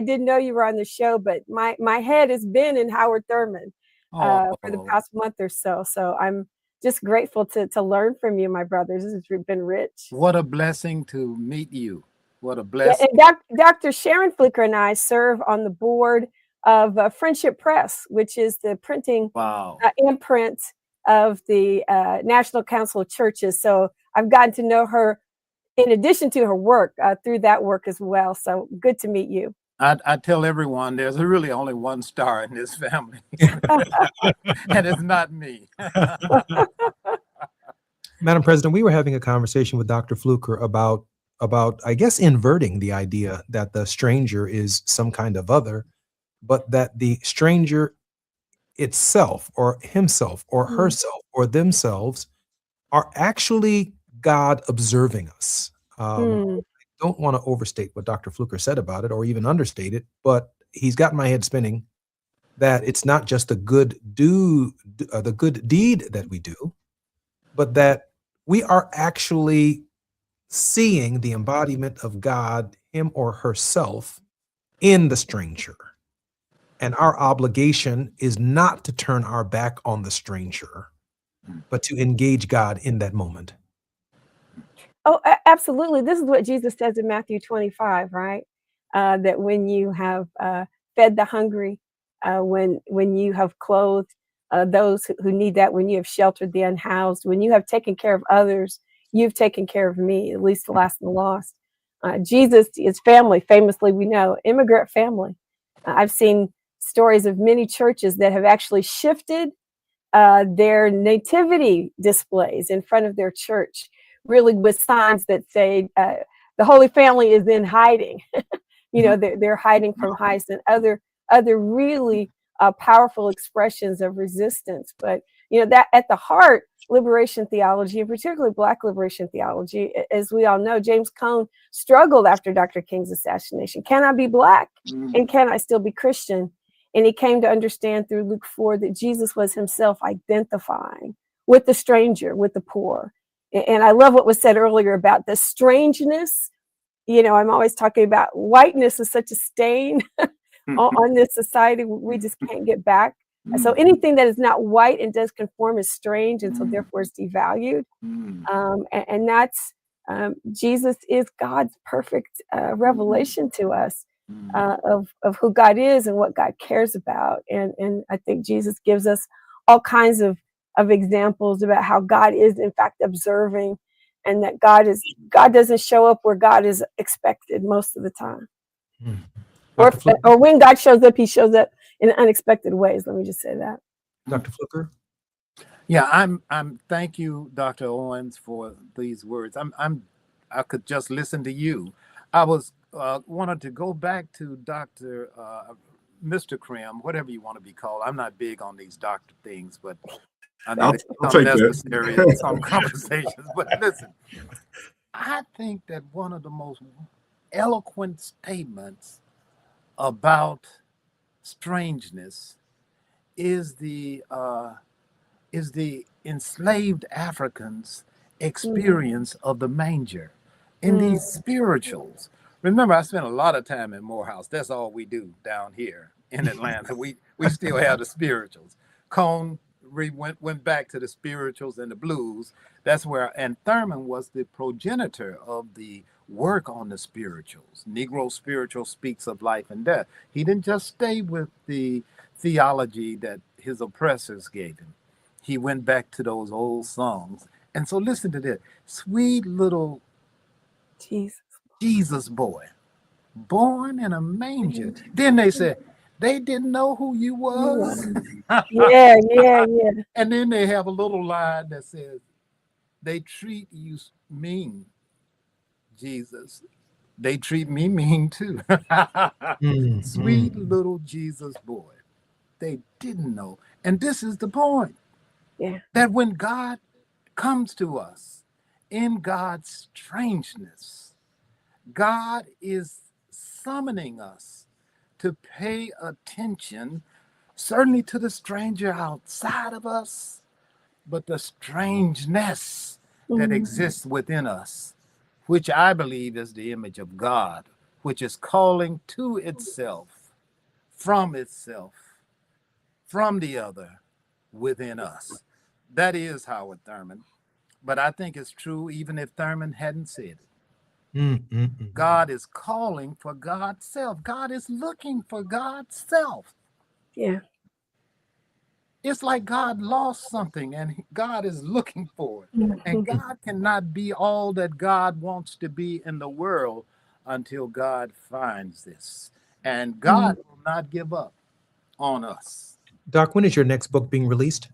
didn't know you were on the show, but my head has been in Howard Thurman for the past month or so. So I'm just grateful to learn from you, my brothers. This has been rich. What a blessing to meet you. What a blessing. Yeah, and Dr. Sharon Fluker and I serve on the board of Friendship Press, which is the printing imprint of the National Council of Churches. So I've gotten to know her in addition to her work through that work as well. So good to meet you. I tell everyone there's really only one star in this family, and it's not me. Madam President, we were having a conversation with Dr. Fluker about, I guess, inverting the idea that the stranger is some kind of other, but that the stranger itself or himself or herself or themselves are actually God observing us. I don't want to overstate what Dr. Fluker said about it or even understate it, but he's got my head spinning that it's not just the good deed that we do, but that we are actually seeing the embodiment of God, him or herself, in the stranger. And our obligation is not to turn our back on the stranger, but to engage God in that moment. Oh, absolutely. This is what Jesus says in Matthew 25, right? That when you have fed the hungry, when you have clothed those who need that, when you have sheltered the unhoused, when you have taken care of others, you've taken care of me, at least the last and the lost. Jesus, his family, famously, we know, immigrant family. I've seen stories of many churches that have actually shifted their nativity displays in front of their church, really with signs that say the Holy Family is in hiding. They're hiding from heists and other really powerful expressions of resistance. But that at the heart, liberation theology, and particularly Black liberation theology, as we all know, James Cone struggled after Dr. King's assassination. Can I be Black and can I still be Christian? And he came to understand through Luke 4 that Jesus was himself identifying with the stranger, with the poor. And I love what was said earlier about the strangeness. I'm always talking about whiteness is such a stain on this society. We just can't get back. So anything that is not white and does conform is strange, and so therefore is devalued. And that's Jesus is God's perfect revelation to us of who God is and what God cares about. And I think Jesus gives us all kinds of examples about how God is in fact observing, and that God doesn't show up where God is expected most of the time. Or when God shows up, he shows up in unexpected ways. Let me just say that. Dr. Fluker? Yeah, I'm thank you, Dr. Owens, for these words. I could just listen to you. I was wanted to go back to Dr. Mr. Krim, whatever you want to be called. I'm not big on these doctor things, but I know it's unnecessary in some conversations. But listen, I think that one of the most eloquent statements about strangeness is the enslaved Africans' experience of the manger in these spirituals. Remember, I spent a lot of time in Morehouse. That's all we do down here in Atlanta. We still have the spirituals. Cone went back to the spirituals and the blues. That's where, and Thurman was the progenitor of the work on the spirituals. Negro spiritual speaks of life and death. He didn't just stay with the theology that his oppressors gave him. He went back to those old songs. And so listen to this. Sweet little Jesus boy, born in a manger. Then they said, they didn't know who you was. Yeah. And then they have a little line that says, they treat you mean, Jesus. They treat me mean too. Sweet little Jesus boy. They didn't know. And this is the point. Yeah. That when God comes to us in God's strangeness, God is summoning us to pay attention, certainly to the stranger outside of us, but the strangeness that exists within us, which I believe is the image of God, which is calling to itself, from the other within us. That is Howard Thurman. But I think it's true even if Thurman hadn't said it. God is calling for God's self. God is looking for God's self. Yeah. It's like God lost something and God is looking for it. And God cannot be all that God wants to be in the world until God finds this. And God will not give up on us. Doc, when is your next book being released?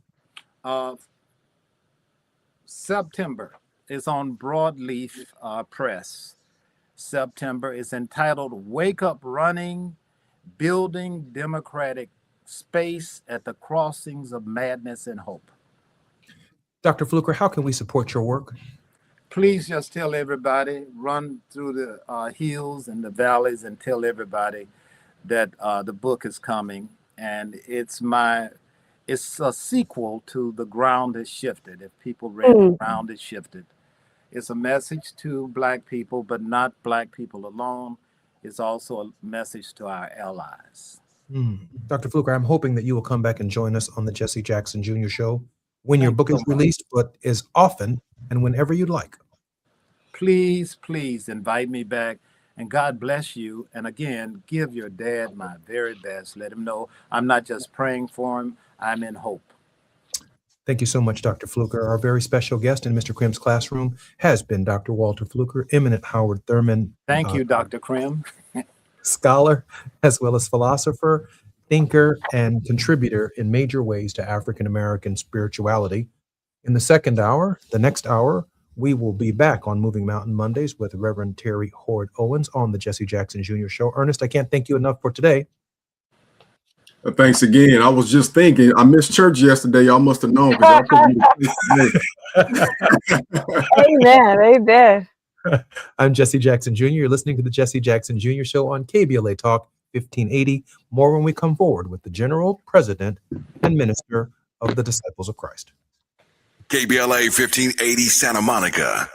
September. It's on Broadleaf Press. September is entitled Wake Up Running, Building Democratic Space at the Crossings of Madness and Hope. Dr. Fluker, how can we support your work? Please just tell everybody, run through the hills and the valleys and tell everybody that the book is coming. And it's a sequel to The Ground Is Shifted. If people read The Ground Is Shifted, it's a message to Black people, but not Black people alone. It's also a message to our allies. Dr. Fluker, I'm hoping that you will come back and join us on the Jesse Jackson Jr. Show when your book is released, but as often and whenever you'd like. Please, please invite me back. And God bless you. And again, give your dad my very best. Let him know I'm not just praying for him, I'm in hope. Thank you so much, Dr. Fluker. Our very special guest in Mr. Krim's classroom has been Dr. Walter Fluker, eminent Howard Thurman. Thank you, Dr. Krim. Scholar, as well as philosopher, thinker, and contributor in major ways to African-American spirituality. In the second hour, the next hour, we will be back on Moving Mountain Mondays with Reverend Terry Hord Owens on the Jesse Jackson Jr. Show. Ernest, I can't thank you enough for today. Thanks again. I was just thinking, I missed church yesterday. Y'all must have known. Amen. I'm Jesse Jackson Jr. You're listening to the Jesse Jackson Jr. Show on KBLA Talk 1580. More when we come forward with the General, President, and Minister of the Disciples of Christ. KBLA 1580 Santa Monica.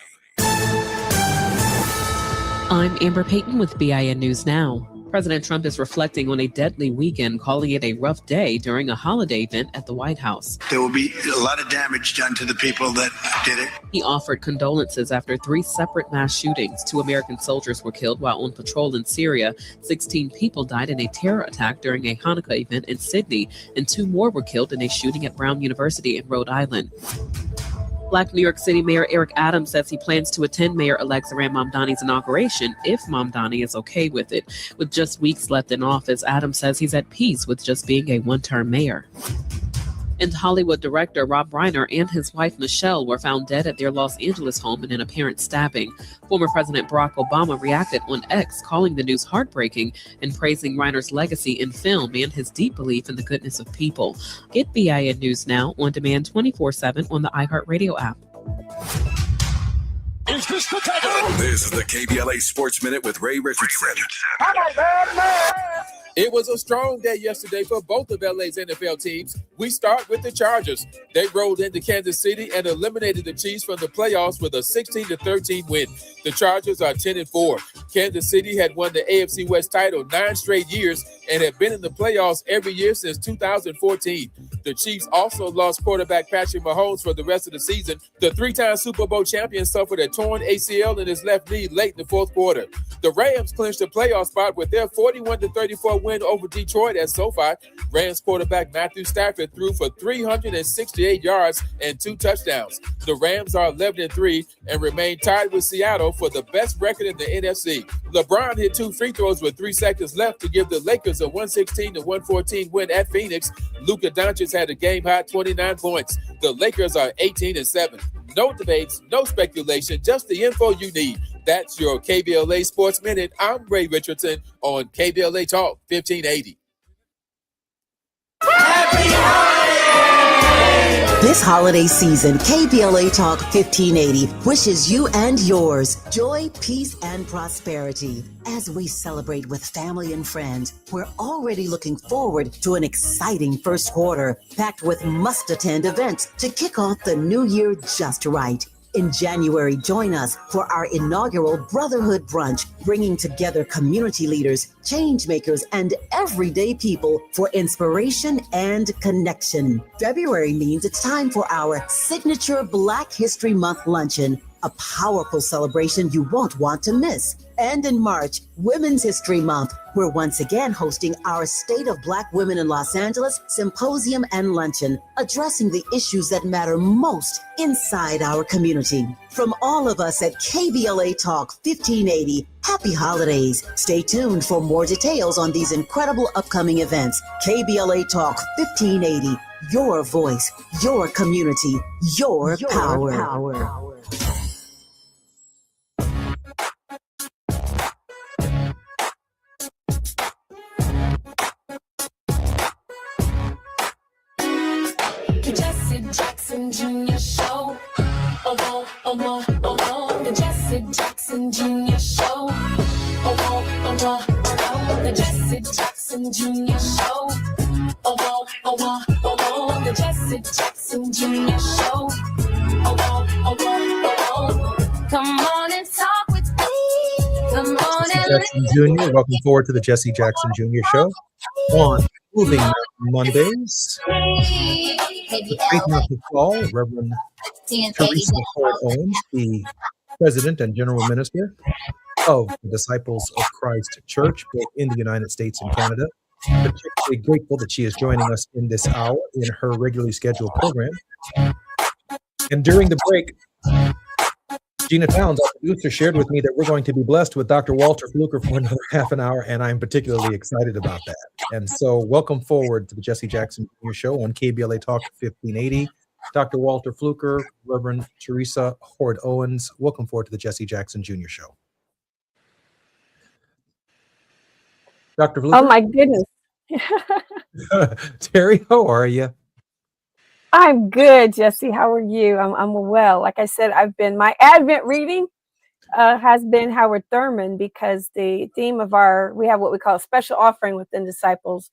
I'm Amber Payton with BIN News Now. President Trump is reflecting on a deadly weekend, calling it a rough day during a holiday event at the White House. There will be a lot of damage done to the people that did it. He offered condolences after 3 separate mass shootings. 2 American soldiers were killed while on patrol in Syria. 16 people died in a terror attack during a Hanukkah event in Sydney, and 2 more were killed in a shooting at Brown University in Rhode Island. Black New York City Mayor Eric Adams says he plans to attend Mayor-elect Zohran Mamdani's inauguration if Mamdani is okay with it. With just weeks left in office, Adams says he's at peace with just being a one-term mayor. And Hollywood director Rob Reiner and his wife Michelle were found dead at their Los Angeles home in an apparent stabbing. Former President Barack Obama reacted on X, calling the news heartbreaking and praising Reiner's legacy in film and his deep belief in the goodness of people. Get BIN News Now on demand 24/7 on the iHeartRadio app. This is the KBLA Sports Minute with Ray Richardson. It was a strong day yesterday for both of LA's NFL teams. We start with the Chargers. They rolled into Kansas City and eliminated the Chiefs from the playoffs with a 16-13 win. The Chargers are 10-4. Kansas City had won the AFC West title 9 straight years and have been in the playoffs every year since 2014. The Chiefs also lost quarterback Patrick Mahomes for the rest of the season. The three-time Super Bowl champion suffered a torn ACL in his left knee late in the fourth quarter. The Rams clinched a playoff spot with their 41-34 win over Detroit at SoFi. Rams quarterback Matthew Stafford threw for 368 yards and 2 touchdowns. The Rams are 11-3 and remain tied with Seattle for the best record in the NFC. LeBron hit 2 free throws with 3 seconds left to give the Lakers a 116-114 win at Phoenix. Luka Doncic had a game-high 29 points. The Lakers are 18-7. No debates, no speculation, just the info you need. That's your KBLA Sports Minute. I'm Ray Richardson on KBLA Talk 1580. This holiday season, KBLA Talk 1580 wishes you and yours joy, peace, and prosperity. As we celebrate with family and friends, we're already looking forward to an exciting first quarter, packed with must-attend events to kick off the new year just right. In January, join us for our inaugural Brotherhood Brunch, bringing together community leaders, change makers, and everyday people for inspiration and connection. February means it's time for our signature Black History Month luncheon, a powerful celebration you won't want to miss. And in March, Women's History Month, we're once again hosting our State of Black Women in Los Angeles Symposium and Luncheon, addressing the issues that matter most inside our community. From all of us at KBLA Talk 1580, happy holidays. Stay tuned for more details on these incredible upcoming events. KBLA Talk 1580, your voice, your community, your power. Jackson Jr. Show. The Jesse Jackson Jr. Show. The Jesse Jackson Jr. Show. The Jesse Jackson Jr. Show. Come on and talk with me. Come on and Jackson Jr. Welcome forward to the Jesse Jackson Jr. Show on Moving Mondays. The treatment of fall, Reverend Teresa Ford Owens, the President and General Minister of the Disciples of Christ Church, both in the United States and Canada. Particularly grateful that she is joining us in this hour in her regularly scheduled program. And during the break, Gina Towns, our producer, shared with me that we're going to be blessed with Dr. Walter Fluker for another half an hour, and I'm particularly excited about that. And so welcome forward to the Jesse Jackson Jr. Show on KBLA Talk 1580. Dr. Walter Fluker, Reverend Teresa Hord Owens, welcome forward to the Jesse Jackson Jr. Show. Dr. Fluker? Oh, my goodness. Terry, how are you? I'm good, Jesse. How are you? I'm well. Like I said, my Advent reading has been Howard Thurman, because the theme of we have what we call a special offering within Disciples.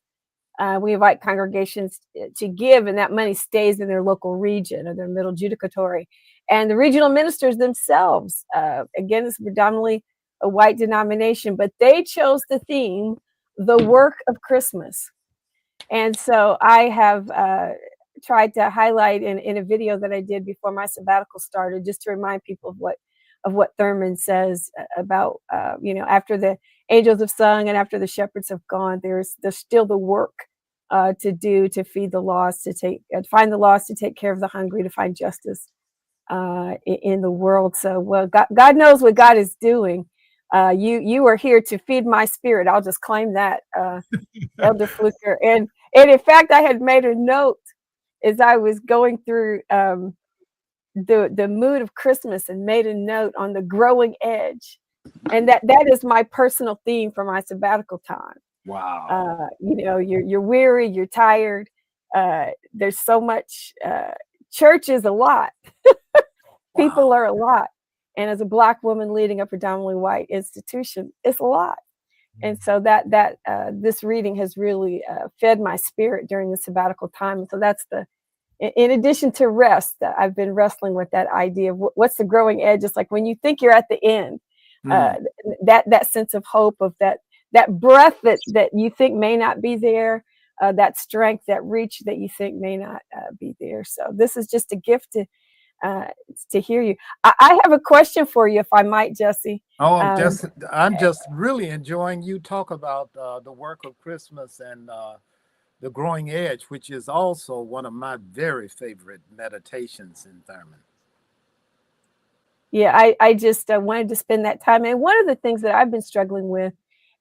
We invite congregations to give, and that money stays in their local region or their middle judicatory. And the regional ministers themselves, again, it's predominantly a white denomination, but they chose the theme, the work of Christmas. And so I have tried to highlight in a video that I did before my sabbatical started, just to remind people of what Thurman says about, after the angels have sung and after the shepherds have gone, there's still the work to do, to feed the lost, to find the lost, to take care of the hungry, to find justice in the world. So, well, God knows what God is doing. You are here to feed my spirit. I'll just claim that, Elder Fluker. And in fact, I had made a note as I was going through the mood of Christmas, and made a note on the growing edge. And that is my personal theme for my sabbatical time. Wow. You're weary, you're tired. There's so much, church is a lot. People are a lot. And as a Black woman leading a predominantly white institution, it's a lot. And so that this reading has really fed my spirit during the sabbatical time. And so that's in addition to rest, I've been wrestling with that idea of what's the growing edge. It's like when you think you're at the end, that sense of hope, of that breath that you think may not be there, that strength, that reach that you think may not be there. So this is just a gift to hear you. I have a question for you, if I might, Jesse. Oh, I'm just really enjoying you talk about the work of Christmas and the growing edge, which is also one of my very favorite meditations in Thurman. Yeah, I just wanted to spend that time. And one of the things that I've been struggling with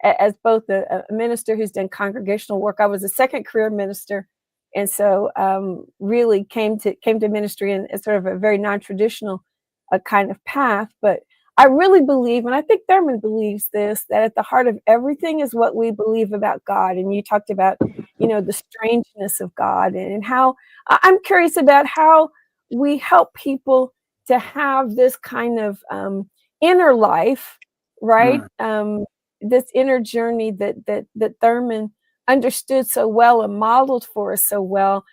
as both a minister who's done congregational work, I was a second career minister. And so really came to ministry in sort of a very non-traditional kind of path. But I really believe, and I think Thurman believes this, that at the heart of everything is what we believe about God. And you talked about, the strangeness of God, and how I'm curious about how we help people to have this kind of inner life, right? This inner journey that Thurman understood so well and modeled for us so well,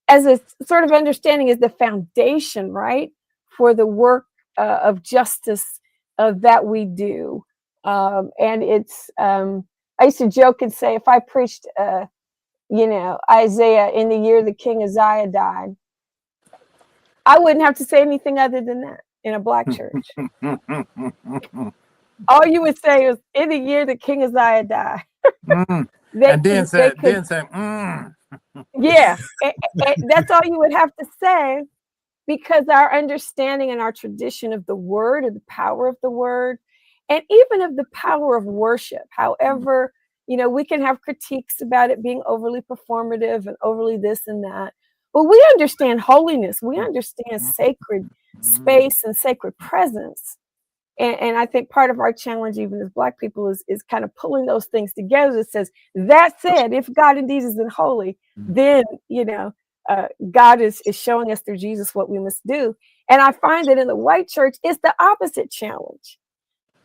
as a sort of understanding is the foundation, right, for the work of justice that we do. And it's, I used to joke and say, if I preached, Isaiah in the year the King Uzziah died, I wouldn't have to say anything other than that in a Black church. All you would say is, in the year the King Uzziah died. And then say, yeah, and that's all you would have to say, because our understanding and our tradition of the word, of the power of the word, and even of the power of worship, however, we can have critiques about it being overly performative and overly this and that, but we understand holiness, we understand sacred space and sacred presence. And I think part of our challenge, even as Black people, is kind of pulling those things together. That says, that said, if God indeed isn't holy, then, God is showing us through Jesus what we must do. And I find that in the white church, it's the opposite challenge.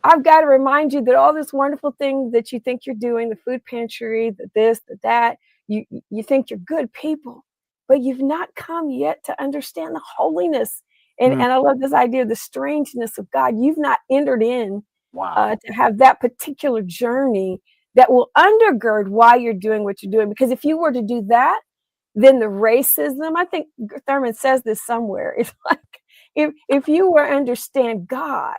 I've got to remind you that all this wonderful thing that you think you're doing, the food pantry, the this, the that, you think you're good people, but you've not come yet to understand the holiness. And I love this idea of the strangeness of God. You've not entered in to have that particular journey that will undergird why you're doing what you're doing. Because if you were to do that, then the racism, I think Thurman says this somewhere, it's like, if you were to understand God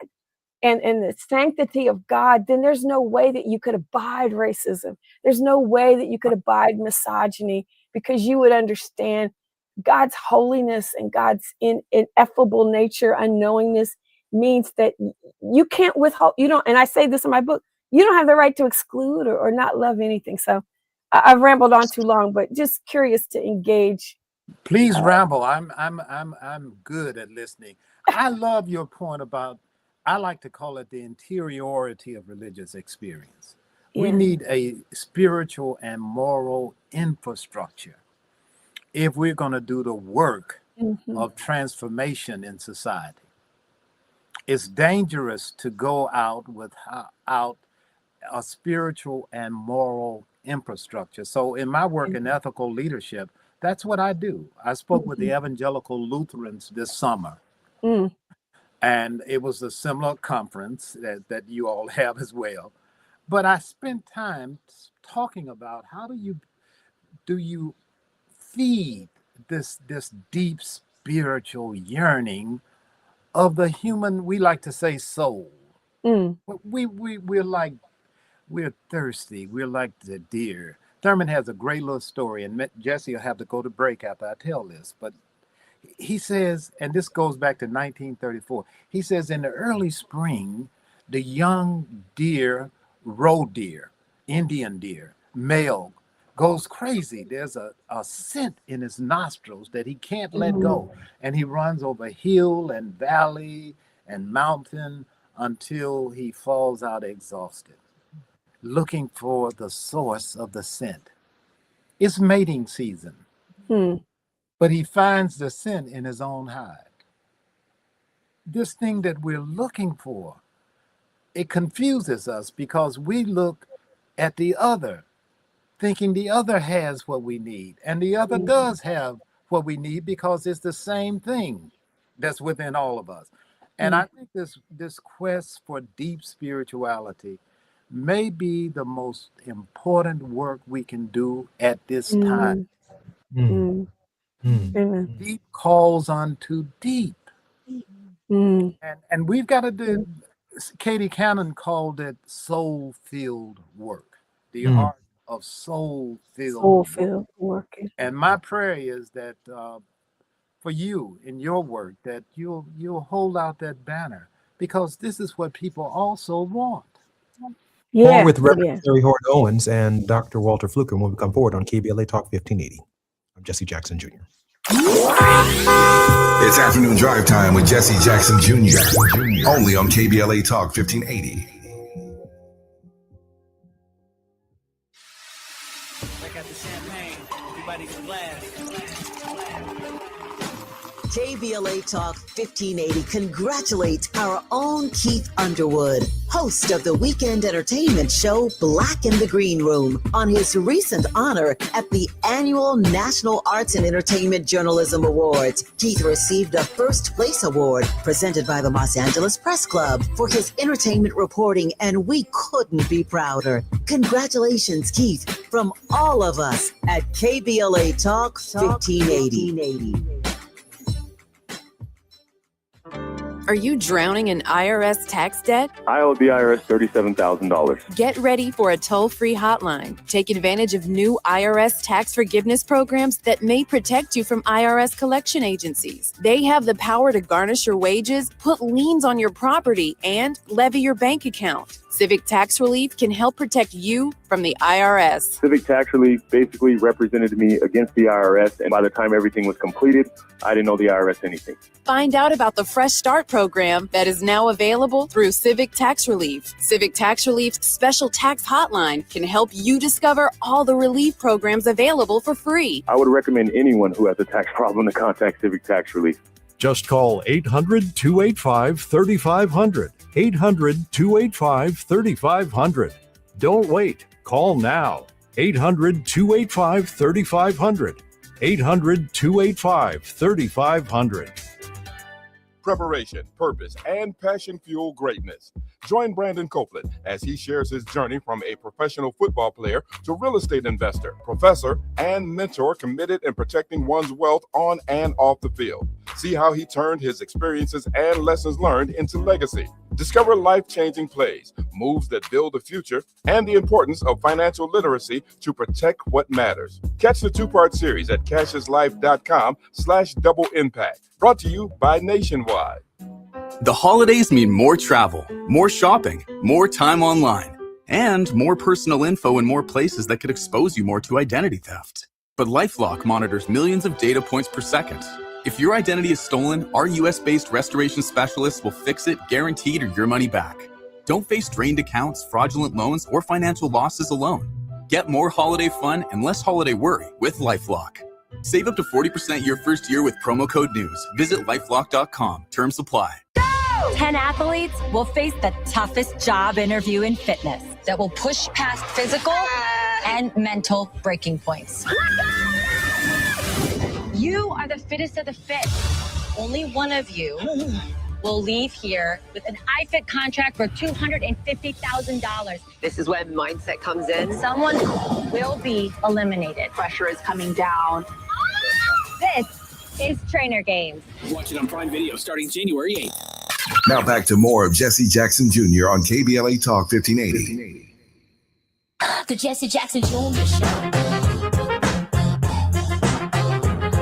and the sanctity of God, then there's no way that you could abide racism. There's no way that you could abide misogyny, because you would understand God's holiness and God's ineffable nature. Unknowingness means that you can't withhold, and I say this in my book, you don't have the right to exclude or not love anything. So I've rambled on too long, but just curious to engage. Please ramble. I'm good at listening. I love your point about, I like to call it the interiority of religious experience. We need a spiritual and moral infrastructure if we're going to do the work of transformation in society. It's dangerous to go out without a spiritual and moral infrastructure. So in my work in ethical leadership, that's what I do. I spoke with the Evangelical Lutherans this summer. And it was a similar conference that you all have as well. But I spent time talking about how do you feed this deep spiritual yearning of the human, we like to say soul. We're thirsty. We're like the deer. Thurman has a great little story, and Jesse will have to go to break after I tell this, but he says, and this goes back to 1934, he says, in the early spring, the young deer, roe deer, Indian deer, male, goes crazy. There's a scent in his nostrils that he can't let go. And he runs over hill and valley and mountain until he falls out exhausted, looking for the source of the scent. It's mating season. But he finds the scent in his own hide. This thing that we're looking for, it confuses us because we look at the other, thinking the other has what we need, and the other does have what we need because it's the same thing that's within all of us. And I think this quest for deep spirituality may be the most important work we can do at this time. Deep calls unto deep. And we've got to do, Katie Cannon called it soul-filled work, the art of soul-filled working. And my prayer is that for you in your work, that you'll hold out that banner, because this is what people also want. More with Reverend Terry Hort Owens and Dr. Walter Fluker when we come forward on KBLA Talk 1580. I'm Jesse Jackson Jr. It's afternoon drive time with Jesse Jackson Jr. Only on KBLA Talk 1580. Check out the champagne. Everybody can blast. KBLA Talk 1580 congratulates our own Keith Underwood, host of the weekend entertainment show Black in the Green Room, on his recent honor at the annual National Arts and Entertainment Journalism Awards. Keith received a first place award presented by the Los Angeles Press Club for his entertainment reporting, and we couldn't be prouder. Congratulations, Keith, from all of us at KBLA Talk 1580. Are you drowning in IRS tax debt? I owe the IRS $37,000. Get ready for a toll-free hotline. Take advantage of new IRS tax forgiveness programs that may protect you from IRS collection agencies. They have the power to garnish your wages, put liens on your property, and levy your bank account. Civic Tax Relief can help protect you from the IRS. Civic Tax Relief basically represented me against the IRS, and by the time everything was completed, I didn't owe the IRS anything. Find out about the Fresh Start program that is now available through Civic Tax Relief. Civic Tax Relief's special tax hotline can help you discover all the relief programs available for free. I would recommend anyone who has a tax problem to contact Civic Tax Relief. Just call 800-285-3500. 800-285-3500. Don't wait. Call now. 800-285-3500. 800-285-3500. Preparation, purpose, and passion fuel greatness. Join Brandon Copeland as he shares his journey from a professional football player to real estate investor, professor, and mentor committed in protecting one's wealth on and off the field. See how he turned his experiences and lessons learned into legacy. Discover life-changing plays, moves that build the future, and the importance of financial literacy to protect what matters. Catch the two-part series at CashIsLife.com/double impact. Brought to you by Nationwide. The holidays mean more travel, more shopping, more time online, and more personal info in more places that could expose you more to identity theft. But LifeLock monitors millions of data points per second. If your identity is stolen, our US-based restoration specialists will fix it, guaranteed, or your money back. Don't face drained accounts, fraudulent loans, or financial losses alone. Get more holiday fun and less holiday worry with LifeLock. Save up to 40% your first year with promo code NEWS. Visit lifelock.com. Terms apply. 10 athletes will face the toughest job interview in fitness that will push past physical and mental breaking points. You are the fittest of the fit. Only one of you will leave here with an iFit contract for $250,000. This is when mindset comes in. Someone will be eliminated. Pressure is coming down. This is Trainer Games. Watch it on Prime Video starting January 8th. Now back to more of Jesse Jackson Jr. on KBLA Talk 1580. The Jesse Jackson Jr. Show.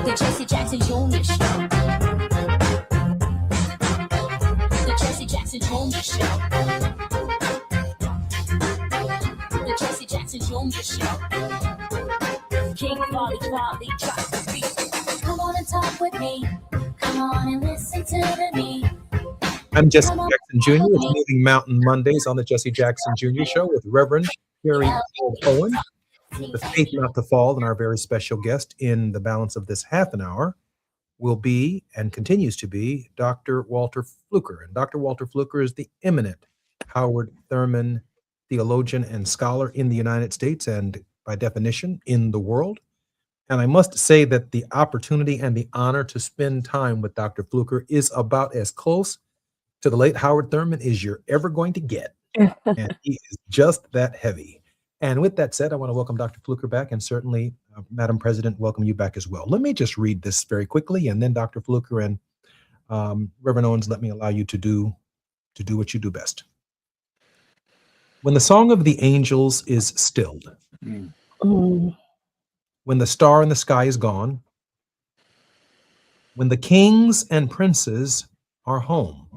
The Jesse Jackson Jr. Show. The Jesse Jackson Jr. Show. The Jesse Jackson Jr. Show. King Volley, drop the beat. Come on and talk with me. Come on and listen to me. I'm Jesse Jackson Jr. It's Moving Mountain Mondays on the Jesse Jackson Jr. Show with Reverend Terry Hort Owens, the Faith Not to Fall, and our very special guest in the balance of this half an hour will be and continues to be Dr. Walter Fluker. And Dr. Walter Fluker is the eminent Howard Thurman theologian and scholar in the United States and, by definition, in the world. And I must say that the opportunity and the honor to spend time with Dr. Fluker is about as close to the late Howard Thurman as you're ever going to get. And he is just that heavy. And with that said, I want to welcome Dr. Fluker back, and certainly, Madam President, welcome you back as well. Let me just read this very quickly, and then Dr. Fluker and Reverend Owens, let me allow you to do what you do best. When the song of the angels is stilled, when the star in the sky is gone, when the kings and princes are home,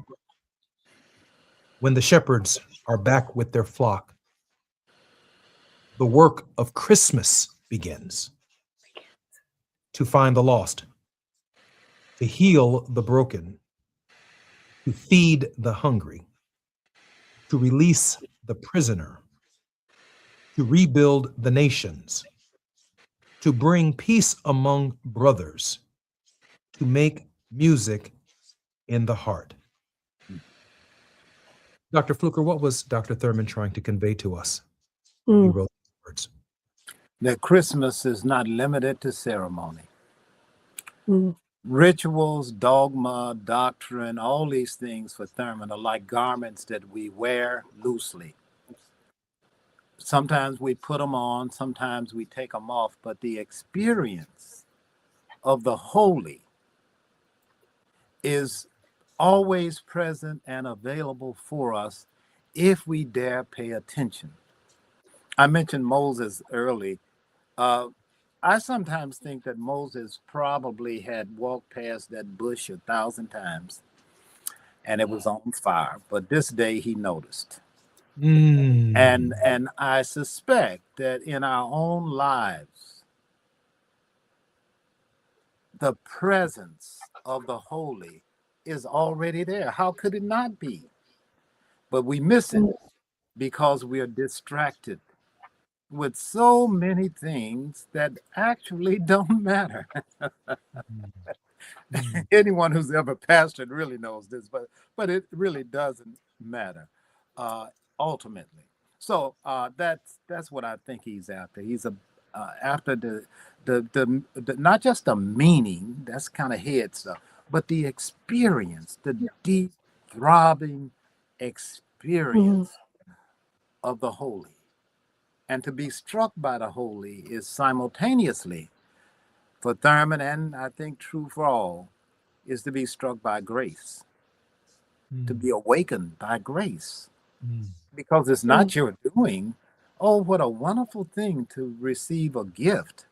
when the shepherds are back with their flock, the work of Christmas begins. To find the lost, to heal the broken, to feed the hungry, to release the prisoner, to rebuild the nations, to bring peace among brothers, to make music in the heart. Dr. Fluker, what was Dr. Thurman trying to convey to us when he wrote these words? That Christmas is not limited to ceremony. Rituals, dogma, doctrine, all these things for Thurman are like garments that we wear loosely. Sometimes we put them on, sometimes we take them off, but the experience of the holy is always present and available for us if we dare pay attention. I mentioned Moses early. I sometimes think that Moses probably had walked past that bush 1,000 times and it was on fire, but this day he noticed. And I suspect that in our own lives, the presence of the holy is already there. How could it not be? But we miss it because we are distracted with so many things that actually don't matter. Anyone who's ever pastored really knows this, but it really doesn't matter ultimately. So that's what I think he's after. He's after the not just the meaning, that's kind of head stuff, but the experience, the deep, throbbing experience of the holy. And to be struck by the holy is simultaneously, for Thurman, and I think true for all, is to be struck by grace, to be awakened by grace. Because it's not your doing. Oh, what a wonderful thing to receive a gift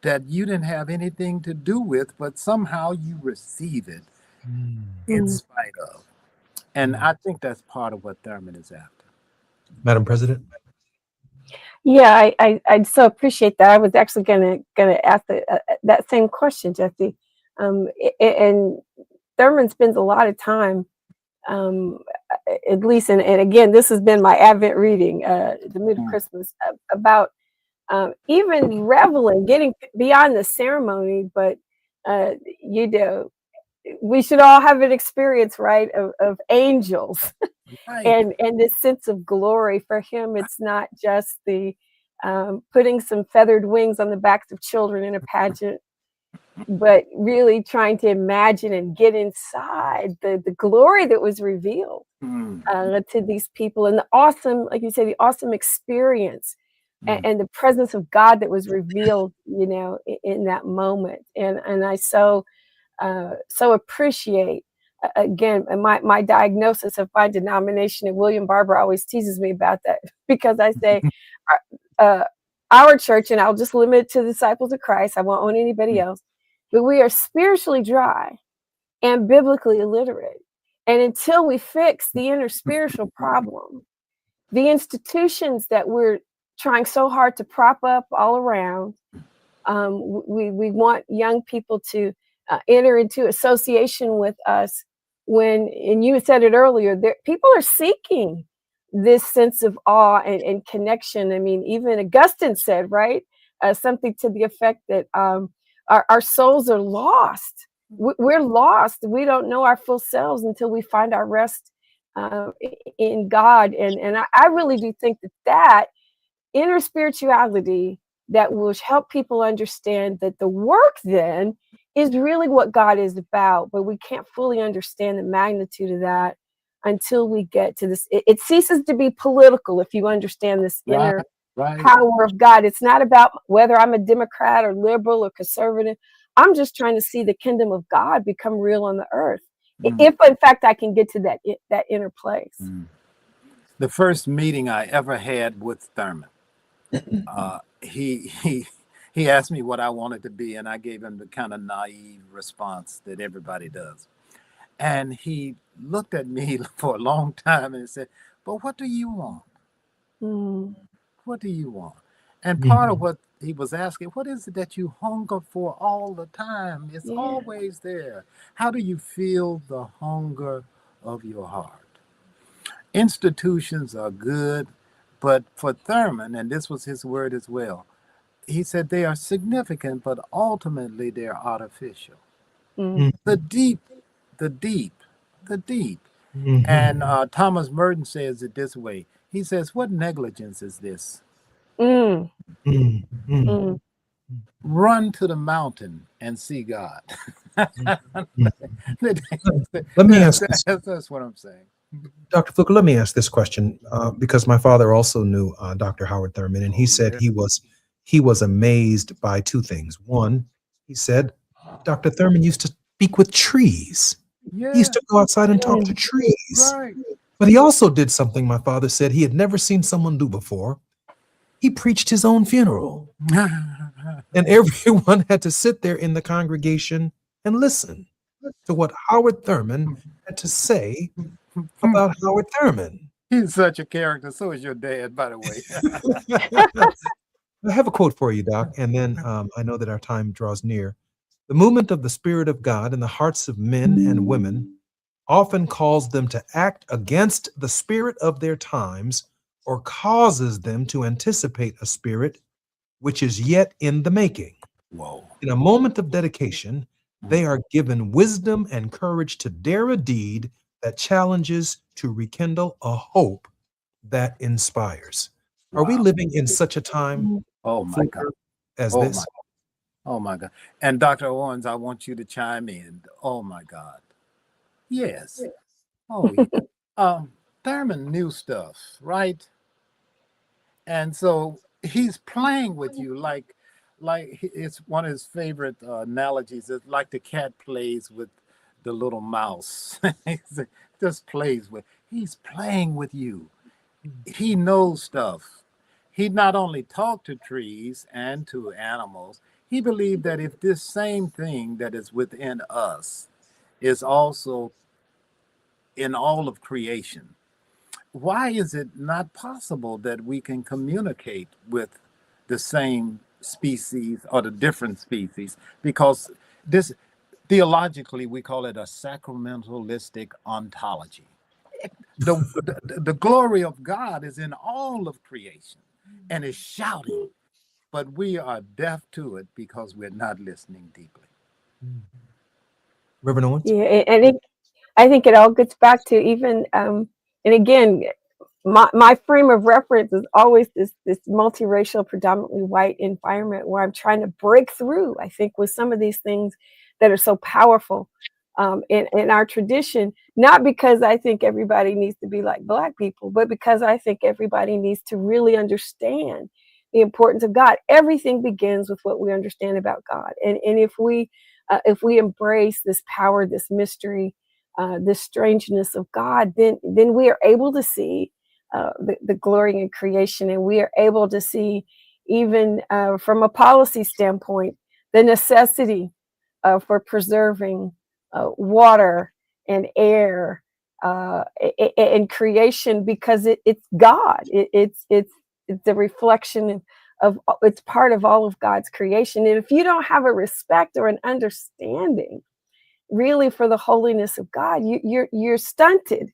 that you didn't have anything to do with, but somehow you receive it in spite of. And I think that's part of what Thurman is after. Madam President? Yeah, I so appreciate that. I was actually gonna ask that same question, Jesse. And Thurman spends a lot of time, at least, and again, this has been my Advent reading, the mood of Christmas, about even reveling, getting beyond the ceremony, but we should all have an experience, right, of angels. And this sense of glory. For him, it's not just the putting some feathered wings on the backs of children in a pageant, but really trying to imagine and get inside the glory that was revealed to these people, and the awesome, like you say, the awesome experience and the presence of God that was revealed, in that moment. And I so appreciate. Again, my diagnosis of my denomination, and William Barber always teases me about that, because I say our church, and I'll just limit it to the Disciples of Christ, I won't own anybody else, but we are spiritually dry and biblically illiterate. And until we fix the inner spiritual problem, the institutions that we're trying so hard to prop up all around, we want young people to enter into association with us and you said it earlier, people are seeking this sense of awe and connection. I mean, even Augustine said, right, something to the effect that our souls are lost. We're lost. We don't know our full selves until we find our rest in God. And I really do think that inner spirituality that will help people understand that the work then is really what God is about, but we can't fully understand the magnitude of that until we get to this. It ceases to be political if you understand this inner Right. power of God. It's not about whether I'm a Democrat or liberal or conservative. I'm just trying to see the kingdom of God become real on the earth. If in fact I can get to that inner place. The first meeting I ever had with Thurman, he asked me what I wanted to be, and I gave him the kind of naive response that everybody does. And he looked at me for a long time and said, "But what do you want? What do you want?" And part of what he was asking, what is it that you hunger for all the time? It's always there. How do you feel the hunger of your heart? Institutions are good, but for Thurman, and this was his word as well, he said they are significant, but ultimately they're artificial. The deep. And Thomas Merton says it this way. He says, "What negligence is this? Run to the mountain and see God." Let me ask this. That's what I'm saying. Dr. Fluker, let me ask this question, because my father also knew Dr. Howard Thurman, and he said he was amazed by two things. One, he said Dr. Thurman used to speak with trees. He used to go outside and talk to trees. Right. But he also did something my father said he had never seen someone do before. He preached his own funeral. And everyone had to sit there in the congregation and listen to what Howard Thurman had to say about Howard Thurman. He's such a character. So is your dad, by the way. I have a quote for you, Doc, and then I know that our time draws near. The movement of the Spirit of God in the hearts of men and women often calls them to act against the spirit of their times, or causes them to anticipate a spirit which is yet in the making. In a moment of dedication, they are given wisdom and courage to dare a deed that challenges, to rekindle a hope that inspires. Are we living in such a time as this? Oh my God. And Dr. Owens, I want you to chime in. Oh my God. Yes. Oh, yeah. Thurman knew stuff, right? And so he's playing with you like it's one of his favorite analogies. It's like the cat plays with the little mouse. Just plays with. He's playing with you. He knows stuff. He not only talked to trees and to animals, he believed that if this same thing that is within us is also in all of creation, why is it not possible that we can communicate with the same species or the different species? Because this, theologically, we call it a sacramentalistic ontology. The glory of God is in all of creation and is shouting, but we are deaf to it because we're not listening deeply. Reverend Owens? Yeah, and I think it all gets back to even, and again, my frame of reference is always this multiracial, predominantly white environment where I'm trying to break through, I think, with some of these things that are so powerful in our tradition, not because I think everybody needs to be like Black people, but because I think everybody needs to really understand the importance of God. Everything begins with what we understand about God. And if we embrace this power, this mystery, this strangeness of God, then we are able to see the glory in creation, and we are able to see, even from a policy standpoint, the necessity for preserving water and air and creation, because it's God. It's the reflection of it's part of all of God's creation. And if you don't have a respect or an understanding really for the holiness of God, you're stunted.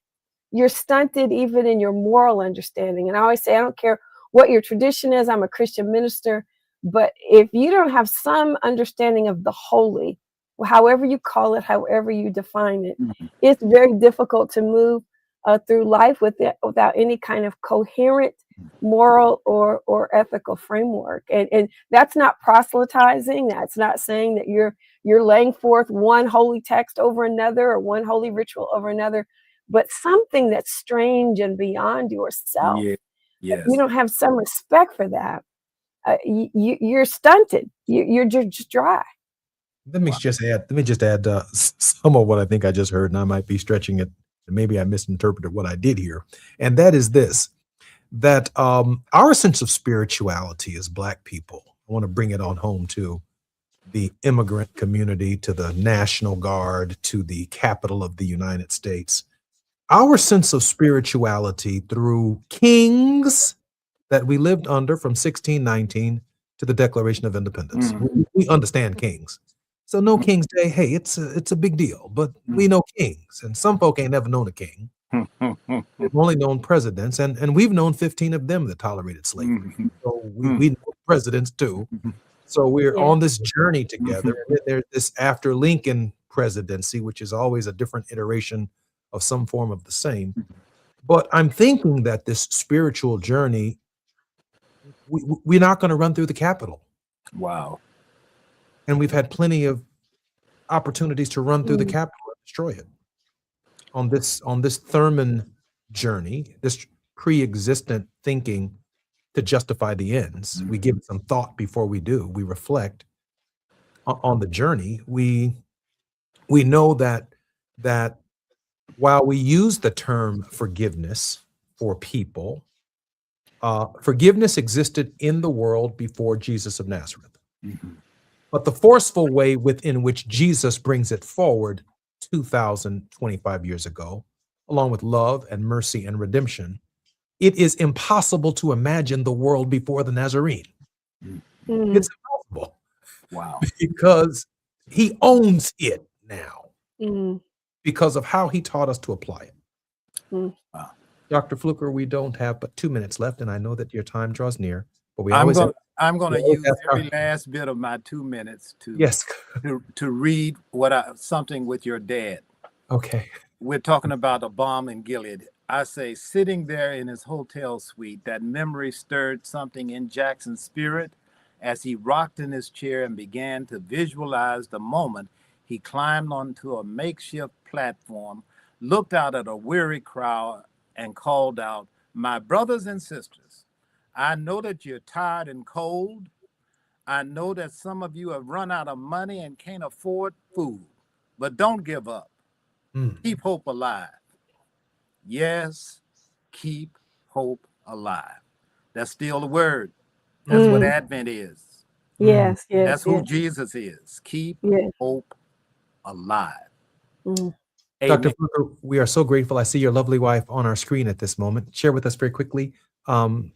You're stunted even in your moral understanding. And I always say, I don't care what your tradition is. I'm a Christian minister, but if you don't have some understanding of the holy, however you call it, however you define it, it's very difficult to move through life without any kind of coherent moral or ethical framework. And that's not proselytizing. That's not saying that you're laying forth one holy text over another or one holy ritual over another. but something that's strange and beyond yourself. Yeah. If Yes. you don't have some respect for that, you're stunted. You're just dry. Let me just add some of what I think I just heard, and I might be stretching it. And maybe I misinterpreted what I did here. And that is this, that our sense of spirituality as Black people, I want to bring it on home to the immigrant community, to the National Guard, to the capital of the United States. Our sense of spirituality through kings that we lived under from 1619 to the Declaration of Independence. We understand kings. So no King's Day, hey, it's a big deal, but we know kings, and some folk ain't never known a king. They've only known presidents, and we've known 15 of them that tolerated slavery. So we know presidents too. So we're on this journey together. And then there's this after Lincoln presidency, which is always a different iteration of some form of the same. But I'm thinking that this spiritual journey, we're not going to run through the Capitol. Wow. And we've had plenty of opportunities to run through the Capitol and destroy it. On this Thurman journey, this pre-existent thinking to justify the ends, we give it some thought before we do. We reflect on the journey. We know that while we use the term forgiveness for people, forgiveness existed in the world before Jesus of Nazareth. But the forceful way within which Jesus brings it forward 2,025 years ago, along with love and mercy and redemption, it is impossible to imagine the world before the Nazarene. It's impossible. Wow. Because he owns it now because of how he taught us to apply it. Wow. Dr. Fluker, we don't have but 2 minutes left, and I know that your time draws near, but I'm going to use every last bit of my 2 minutes to read something with your dad. Okay. We're talking about a bomb in Gilead. I say, sitting there in his hotel suite, that memory stirred something in Jackson's spirit as he rocked in his chair and began to visualize the moment he climbed onto a makeshift platform, looked out at a weary crowd, and called out, "My brothers and sisters, I know that you're tired and cold. I know that some of you have run out of money and can't afford food, but don't give up. Keep hope alive. Yes, keep hope alive." That's still the word. That's what Advent is. Yes, yes. That's who Jesus is. Keep hope alive. Dr. Fluker, we are so grateful. I see your lovely wife on our screen at this moment. Share with us very quickly the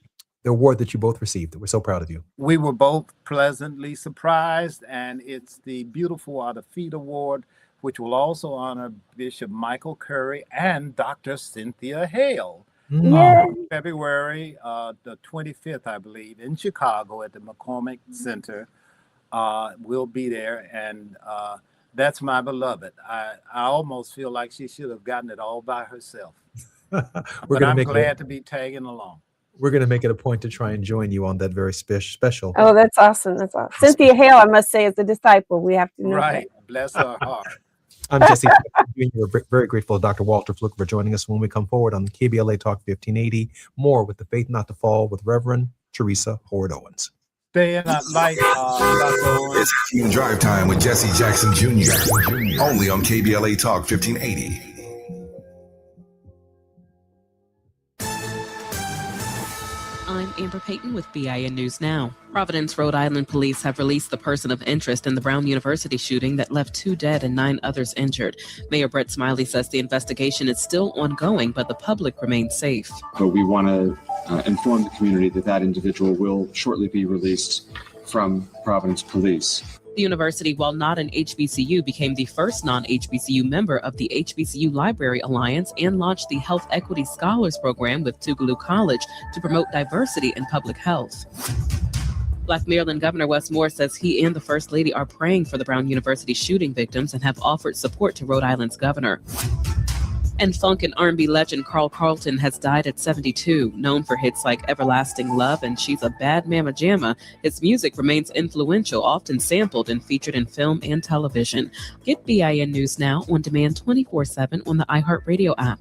award that you both received. We're so proud of you. We were both pleasantly surprised, and it's the Beautiful Are the Feet Award, which will also honor Bishop Michael Curry and Dr. Cynthia Hale. February the 25th, I believe, in Chicago at the McCormick Center. We'll be there, and that's my beloved. I almost feel like she should have gotten it all by herself. But I'm glad to be tagging along. We're going to make it a point to try and join you on that very special. Oh, that's awesome. That's awesome. Cynthia Hale, I must say, is a disciple. We have to know right. that. Bless her heart. I'm Jesse. We're very grateful to Dr. Walter Fluker for joining us when we come forward on KBLA Talk 1580. More with the Faith Not to Fall with Reverend Teresa Howard Owens. Stay in that light. It's Team Drive Time with Jesse Jackson Jr. Only on KBLA Talk 1580. I'm Amber Payton with BIN News Now. Providence, Rhode Island police have released the person of interest in the Brown University shooting that left 2 dead and 9 others injured. Mayor Brett Smiley says the investigation is still ongoing, but the public remains safe. But we want to inform the community that that individual will shortly be released from Providence Police. The university, while not an HBCU, became the first non-HBCU member of the HBCU Library Alliance and launched the Health Equity Scholars Program with Tougaloo College to promote diversity in public health. Black Maryland Governor Wes Moore says he and the First Lady are praying for the Brown University shooting victims and have offered support to Rhode Island's governor. And funk and R&B legend Carl Carlton has died at 72. Known for hits like Everlasting Love and She's a Bad Mama Jamma, his music remains influential, often sampled and featured in film and television. Get BIN News Now on demand 24/7 on the iHeartRadio app.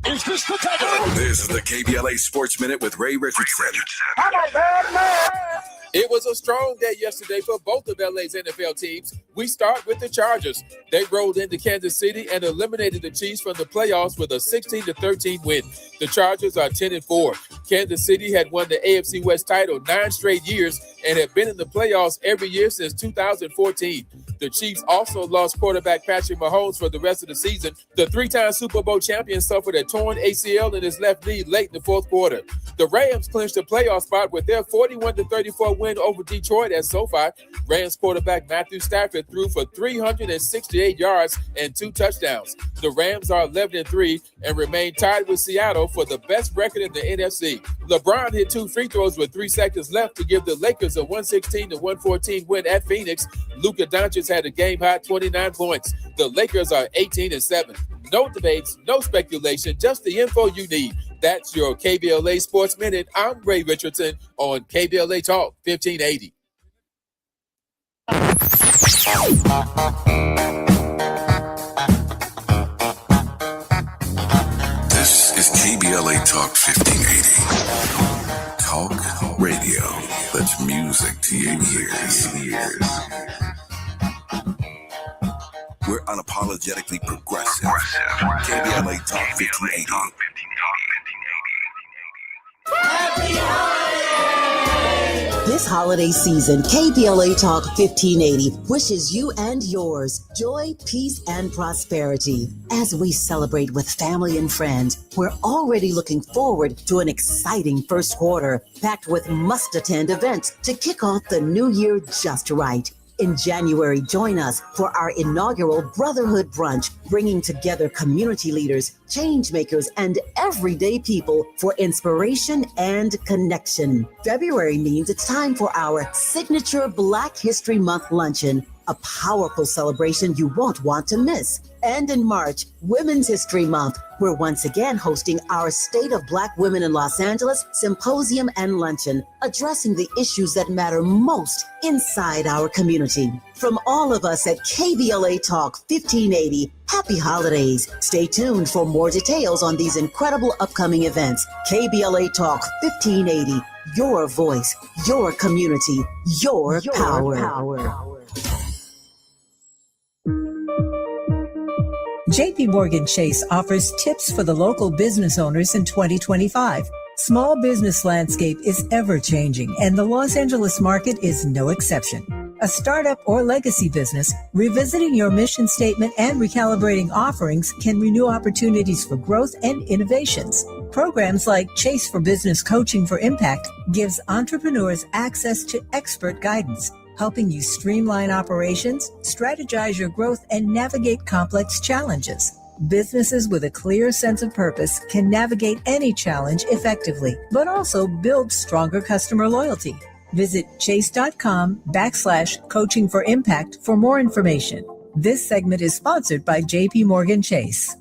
Is this the time? This is the KBLA Sports Minute with Ray Richardson. It was a strong day yesterday for both of LA's NFL teams. We start with the Chargers. They rolled into Kansas City and eliminated the Chiefs from the playoffs with a 16-13 win. The Chargers are 10-4. Kansas City had won the AFC West title 9 straight years and have been in the playoffs every year since 2014. The Chiefs also lost quarterback Patrick Mahomes for the rest of the season. The 3-time Super Bowl champion suffered a torn ACL in his left knee late in the fourth quarter. The Rams clinched a playoff spot with their 41-34 win over Detroit at SoFi. Rams quarterback Matthew Stafford threw for 368 yards and 2 touchdowns. The Rams are 11-3 and remain tied with Seattle for the best record in the NFC. LeBron hit 2 free throws with 3 seconds left to give the Lakers a 116-114 win at Phoenix. Luka Doncic had a game-high 29 points. The Lakers are 18-7. No debates, no speculation, just the info you need. That's your KBLA Sports Minute. I'm Ray Richardson on KBLA Talk 1580. This is KBLA Talk 1580. Talk radio. That's music to your ears. We're unapologetically progressive. KBLA Talk 1580. This holiday season, KBLA Talk 1580 wishes you and yours joy, peace, and prosperity. As we celebrate with family and friends, we're already looking forward to an exciting first quarter, packed with must-attend events to kick off the new year just right. In January, join us for our inaugural Brotherhood Brunch, bringing together community leaders, change makers, and everyday people for inspiration and connection. February means it's time for our signature Black History Month luncheon, a powerful celebration you won't want to miss. And in March, Women's History Month, we're once again hosting our State of Black Women in Los Angeles Symposium and Luncheon, addressing the issues that matter most inside our community. From all of us at KBLA Talk 1580, happy holidays. Stay tuned for more details on these incredible upcoming events. KBLA Talk 1580, your voice, your community, your power. JP Morgan Chase offers tips for the local business owners in 2025. Small business landscape is ever changing, and the Los Angeles market is no exception. A startup or legacy business, revisiting your mission statement and recalibrating offerings can renew opportunities for growth and innovations. Programs like Chase for Business Coaching for Impact gives entrepreneurs access to expert guidance, helping you streamline operations, strategize your growth, and navigate complex challenges. Businesses with a clear sense of purpose can navigate any challenge effectively, but also build stronger customer loyalty. Visit chase.com/coaching for impact for more information. This segment is sponsored by JP Morgan Chase.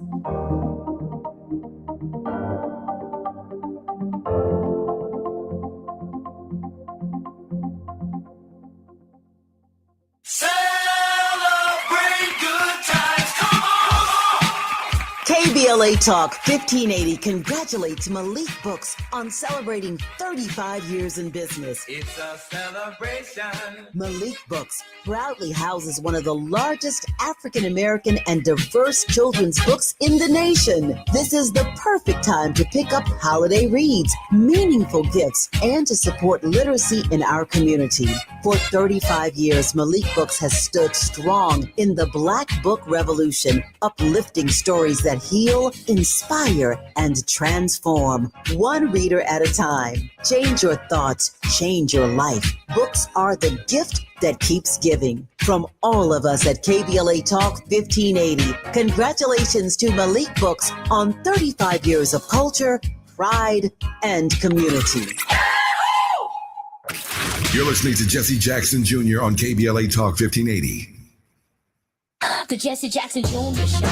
KBLA Talk 1580 congratulates Malik Books on celebrating 35 years in business. It's a celebration. Malik Books proudly houses one of the largest African American and diverse children's books in the nation. This is the perfect time to pick up holiday reads, meaningful gifts, and to support literacy in our community. For 35 years, Malik Books has stood strong in the Black Book Revolution, uplifting stories that heal, inspire, and transform. One reader at a time. Change your thoughts, change your life. Books are the gift that keeps giving. From all of us at KBLA Talk 1580, congratulations to Malik Books on 35 years of culture, pride, and community. You're listening to Jesse Jackson Jr. on KBLA Talk 1580. The Jesse Jackson Jr. Show.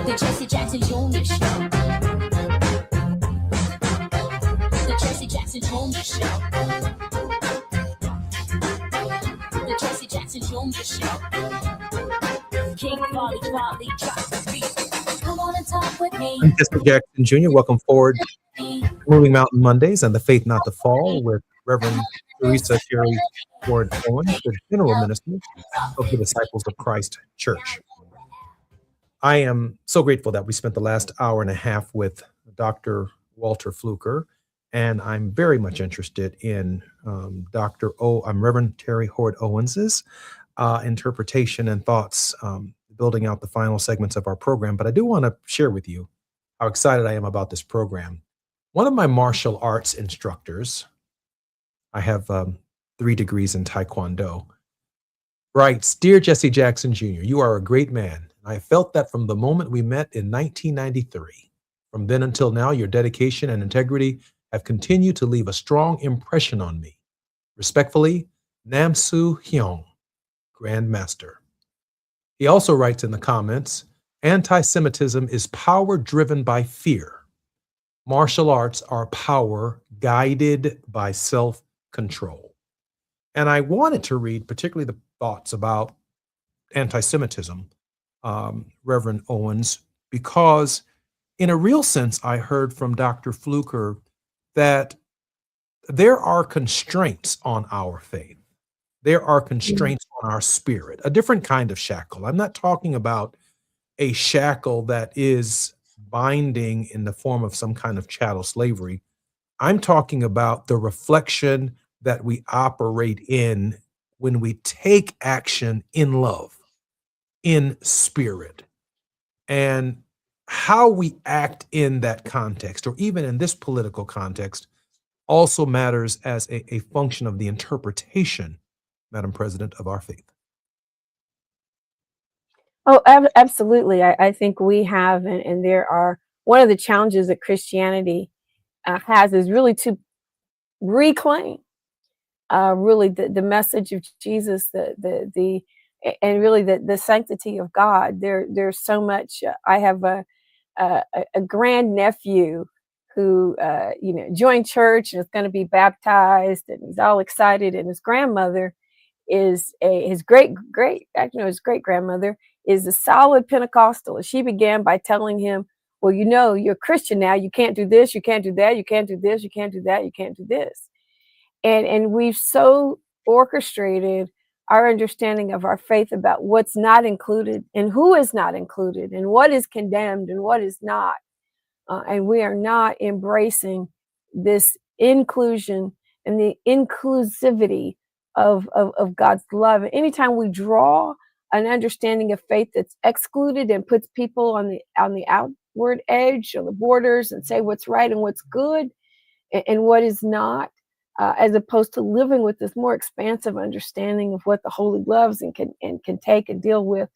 The Jesse Jackson Jr. Show. The Jesse Jackson Jr. Show. The Jesse Jackson Jr. Show. King Volley, volley, drop the beat. Come on and talk with me. I'm Jesse Jackson Jr. Welcome forward to Moving Mountain Mondays and the Faith Not to Fall with Reverend Teresa Sherry Ward Owen, the General Minister of the Disciples of Christ Church. I am so grateful that we spent the last hour and a half with Dr. Walter Fluker, and I'm very much interested in Reverend Terry Hord Owens's interpretation and thoughts, building out the final segments of our program. But I do want to share with you how excited I am about this program. One of my martial arts instructors, I have 3 degrees in Taekwondo, writes, "Dear Jesse Jackson Jr., you are a great man. I felt that from the moment we met in 1993. From then until now, your dedication and integrity have continued to leave a strong impression on me. Respectfully, Nam Soo Hyung, Grand Master." He also writes in the comments, "Anti-Semitism is power driven by fear. Martial arts are power guided by self-control." And I wanted to read particularly the thoughts about anti-Semitism, Reverend Owens, because in a real sense, I heard from Dr. Fluker that there are constraints on our faith. There are constraints on our spirit, a different kind of shackle. I'm not talking about a shackle that is binding in the form of some kind of chattel slavery. I'm talking about the reflection that we operate in when we take action in love, in spirit, and how we act in that context, or even in this political context, also matters as a function of the interpretation, Madam President, of our faith. Oh, absolutely. I think we have, and there are, one of the challenges that Christianity has is really to reclaim really the message of Jesus, and really the sanctity of God. There's so much. I have a grandnephew who joined church and is going to be baptized, and he's all excited. And his grandmother is his great grandmother is a solid Pentecostal. She began by telling him, "Well, you're a Christian now. You can't do this. You can't do that. You can't do this. You can't do that. You can't do this." And we've so orchestrated our understanding of our faith about what's not included and who is not included and what is condemned and what is not. And we are not embracing this inclusion and the inclusivity of God's love. And anytime we draw an understanding of faith that's excluded and puts people on the outward edge or the borders and say what's right and what's good and what is not, as opposed to living with this more expansive understanding of what the Holy loves and can take and deal with,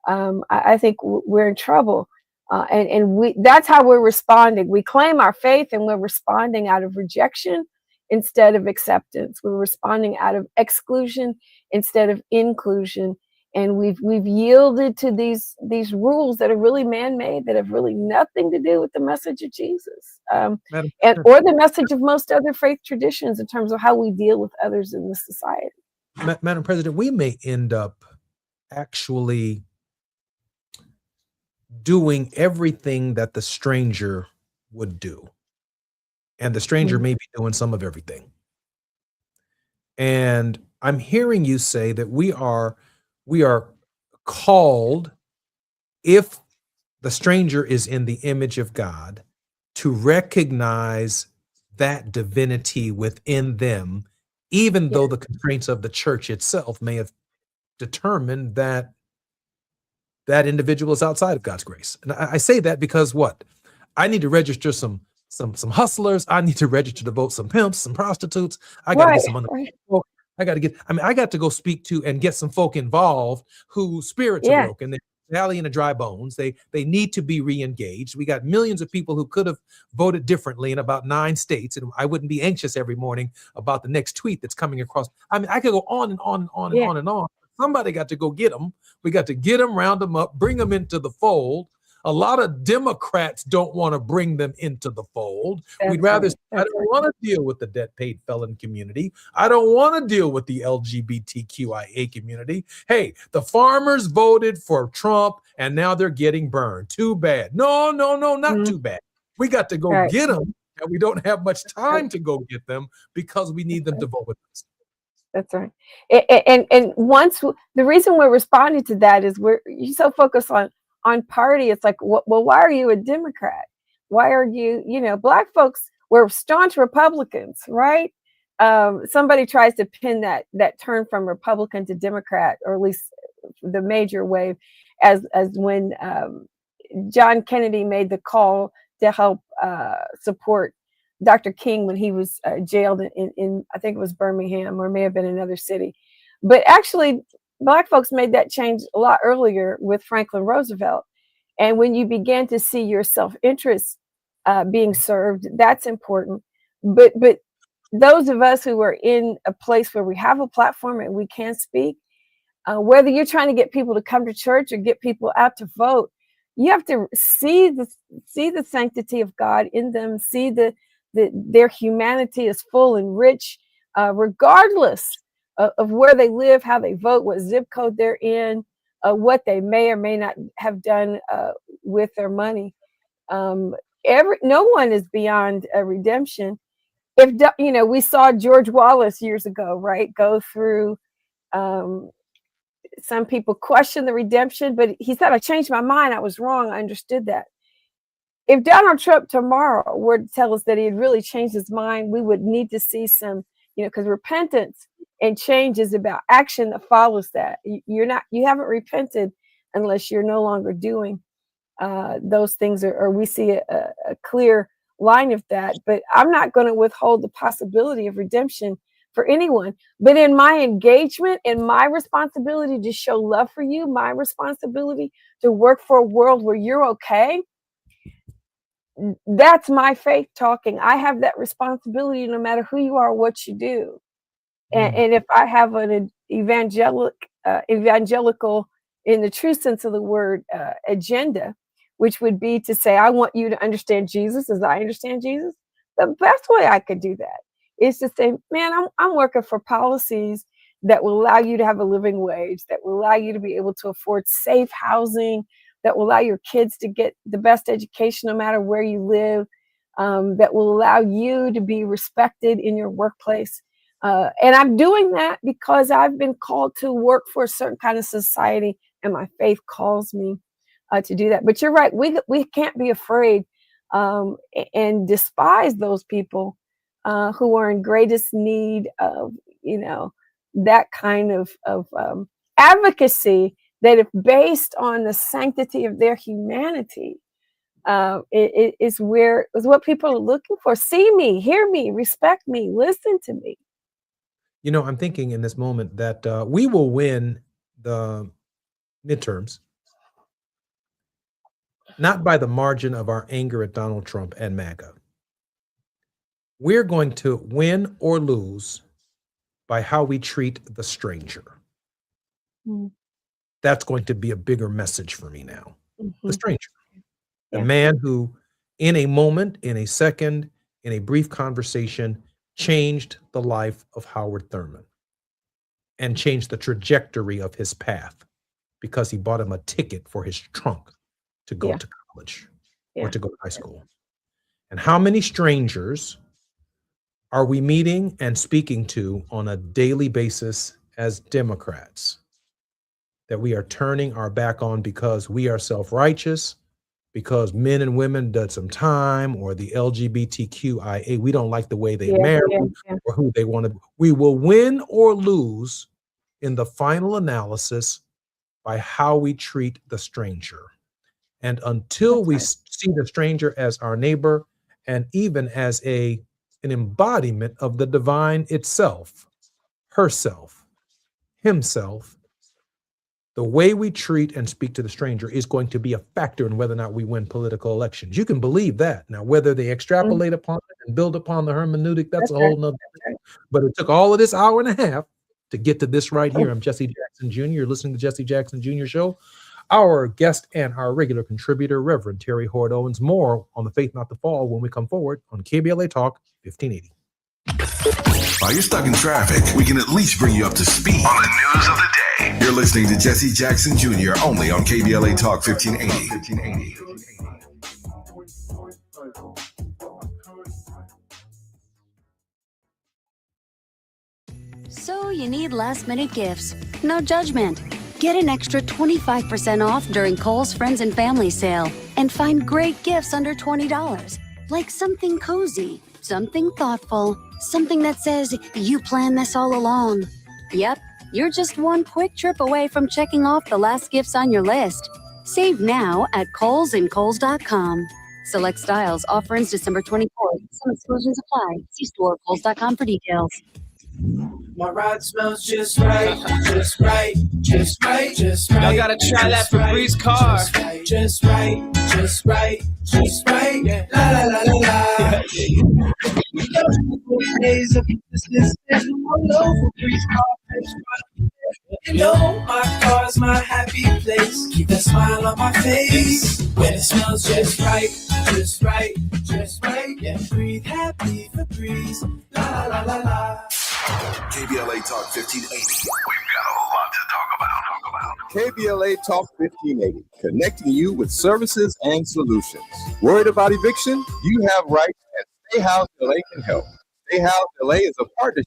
I think we're in trouble. And that's how we're responding. We claim our faith and we're responding out of rejection instead of acceptance. We're responding out of exclusion instead of inclusion. And we've yielded to these rules that are really man-made, that have really nothing to do with the message of Jesus, or the message of most other faith traditions in terms of how we deal with others in this society. Madam President, we may end up actually doing everything that the stranger would do. And the stranger may be doing some of everything. And I'm hearing you say that we are called, if the stranger is in the image of God, to recognize that divinity within them, even though the constraints of the church itself may have determined that that individual is outside of God's grace. And I say that because what? I need to register some hustlers. I need to register to vote some pimps, some prostitutes. I got to get some people. I got to go speak to and get some folk involved whose spirits are broken. They're rallying the dry bones. They need to be re-engaged. We got millions of people who could have voted differently in about 9 states, and I wouldn't be anxious every morning about the next tweet that's coming across. I mean, I could go on and on and on and on and on. Somebody got to go get them. We got to get them, round them up, bring them into the fold. A lot of Democrats don't want to bring them into the fold. That's We'd rather, right. I That's don't want to deal with the debt paid felon community. I don't want to deal with the LGBTQIA community. Hey, the farmers voted for Trump and now they're getting burned. Too bad. No, not too bad. We got to go Right. get them, and we don't have much time to go get them because we need them to vote with us. That's right. And once the reason we're responding to that is you're so focused on party. It's like, well, why are you a Democrat? Why are you, Black folks were staunch Republicans, right? Somebody tries to pin that turn from Republican to Democrat, or at least the major wave, as when John Kennedy made the call to help support Dr. King when he was jailed in I think it was Birmingham, or may have been another city. But actually, Black folks made that change a lot earlier with Franklin Roosevelt. And when you begin to see your self-interest being served, that's important. But those of us who are in a place where we have a platform and we can speak, whether you're trying to get people to come to church or get people out to vote, you have to see the sanctity of God in them, see their humanity is full and rich, regardless of where they live, how they vote, what zip code they're in, what they may or may not have done with their money. No one is beyond redemption. We saw George Wallace years ago, right, go through. Some people question the redemption, but he said, I changed my mind. I was wrong. I understood that. If Donald Trump tomorrow were to tell us that he had really changed his mind, we would need to see some, because repentance and change is about action that follows that. You haven't repented unless you're no longer doing those things, or we see a clear line of that. But I'm not going to withhold the possibility of redemption for anyone. But in my engagement and my responsibility to show love for you, my responsibility to work for a world where you're okay, that's my faith talking. I have that responsibility no matter who you are, what you do. And if I have an evangelical, in the true sense of the word, agenda, which would be to say, I want you to understand Jesus as I understand Jesus, the best way I could do that is to say, man, I'm working for policies that will allow you to have a living wage, that will allow you to be able to afford safe housing, that will allow your kids to get the best education no matter where you live, that will allow you to be respected in your workplace. And I'm doing that because I've been called to work for a certain kind of society, and my faith calls me to do that. But you're right, we can't be afraid and despise those people who are in greatest need of, that kind of advocacy that, if based on the sanctity of their humanity, it is what people are looking for. See me, hear me, respect me, listen to me. I'm thinking in this moment that we will win the midterms, not by the margin of our anger at Donald Trump and MAGA. We're going to win or lose by how we treat the stranger. That's going to be a bigger message for me now. The stranger, the man who, in a moment, in a second, in a brief conversation, changed the life of Howard Thurman and changed the trajectory of his path because he bought him a ticket for his trunk to go to college or to go to high school. And how many strangers are we meeting and speaking to on a daily basis as Democrats that we are turning our back on because we are self-righteous, because men and women did some time, or the LGBTQIA, we don't like the way they marry or who they want to. We will win or lose in the final analysis by how we treat the stranger. And until we see the stranger as our neighbor and even as an embodiment of the divine itself, herself, himself, the way we treat and speak to the stranger is going to be a factor in whether or not we win political elections. You can believe that. Now, whether they extrapolate upon it and build upon the hermeneutic, that's a whole nother thing. But it took all of this hour and a half to get to this right here. I'm Jesse Jackson Jr. You're listening to Jesse Jackson Jr. Show. our guest and our regular contributor, Reverend Terry Hoard Owens. More on the Faith Not to Fall when we come forward on KBLA Talk 1580. While you're stuck in traffic, we can at least bring you up to speed on the news of the day. You're listening to Jesse Jackson Jr. only on KBLA Talk 1580. So you need last-minute gifts. No judgment. Get an extra 25% off during Kohl's Friends and Family Sale and find great gifts under $20. Like something cozy, something thoughtful, something that says you planned this all along. Yep, you're just one quick trip away from checking off the last gifts on your list. Save now at Kohl's and Kohl's.com. Select styles. Offer ends December 24th. Some exclusions apply. See store at Kohl's.com for details. My ride smells just right, just right, just right, just right. Y'all gotta try that Febreze car. Just right, just right, just right. Yeah. La la la la la. Days of business all over Febreze car. You know my car's my happy place. Keep that smile on my face when it smells just right, just right, just right. Yeah, breathe happy Febreze. La la la la la. KBLA Talk 1580. We've got a lot to talk about. KBLA Talk 1580, connecting you with services and solutions. Worried about eviction? You have rights, and Stay House LA can help. Stay House LA is a partnership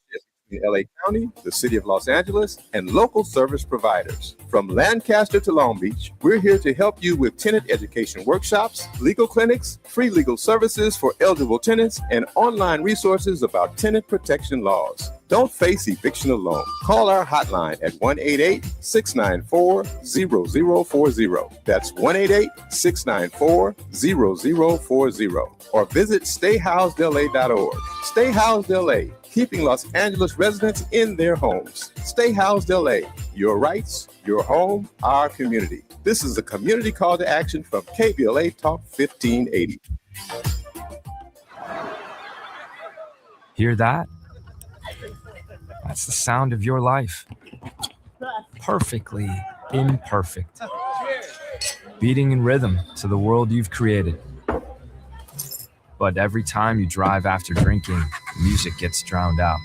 between LA County, the City of Los Angeles, and local service providers. From Lancaster to Long Beach, we're here to help you with tenant education workshops, legal clinics, free legal services for eligible tenants, and online resources about tenant protection laws. Don't face eviction alone. Call our hotline at 1-888-694-0040. That's 1-888-694-0040. Or visit stayhousedla.org. Stay Housed LA, keeping Los Angeles residents in their homes. Stay Housed LA, your rights, your home, our community. This is a community call to action from KBLA Talk 1580. Hear that? That's the sound of your life. Perfectly imperfect. Beating in rhythm to the world you've created. But every time you drive after drinking, music gets drowned out.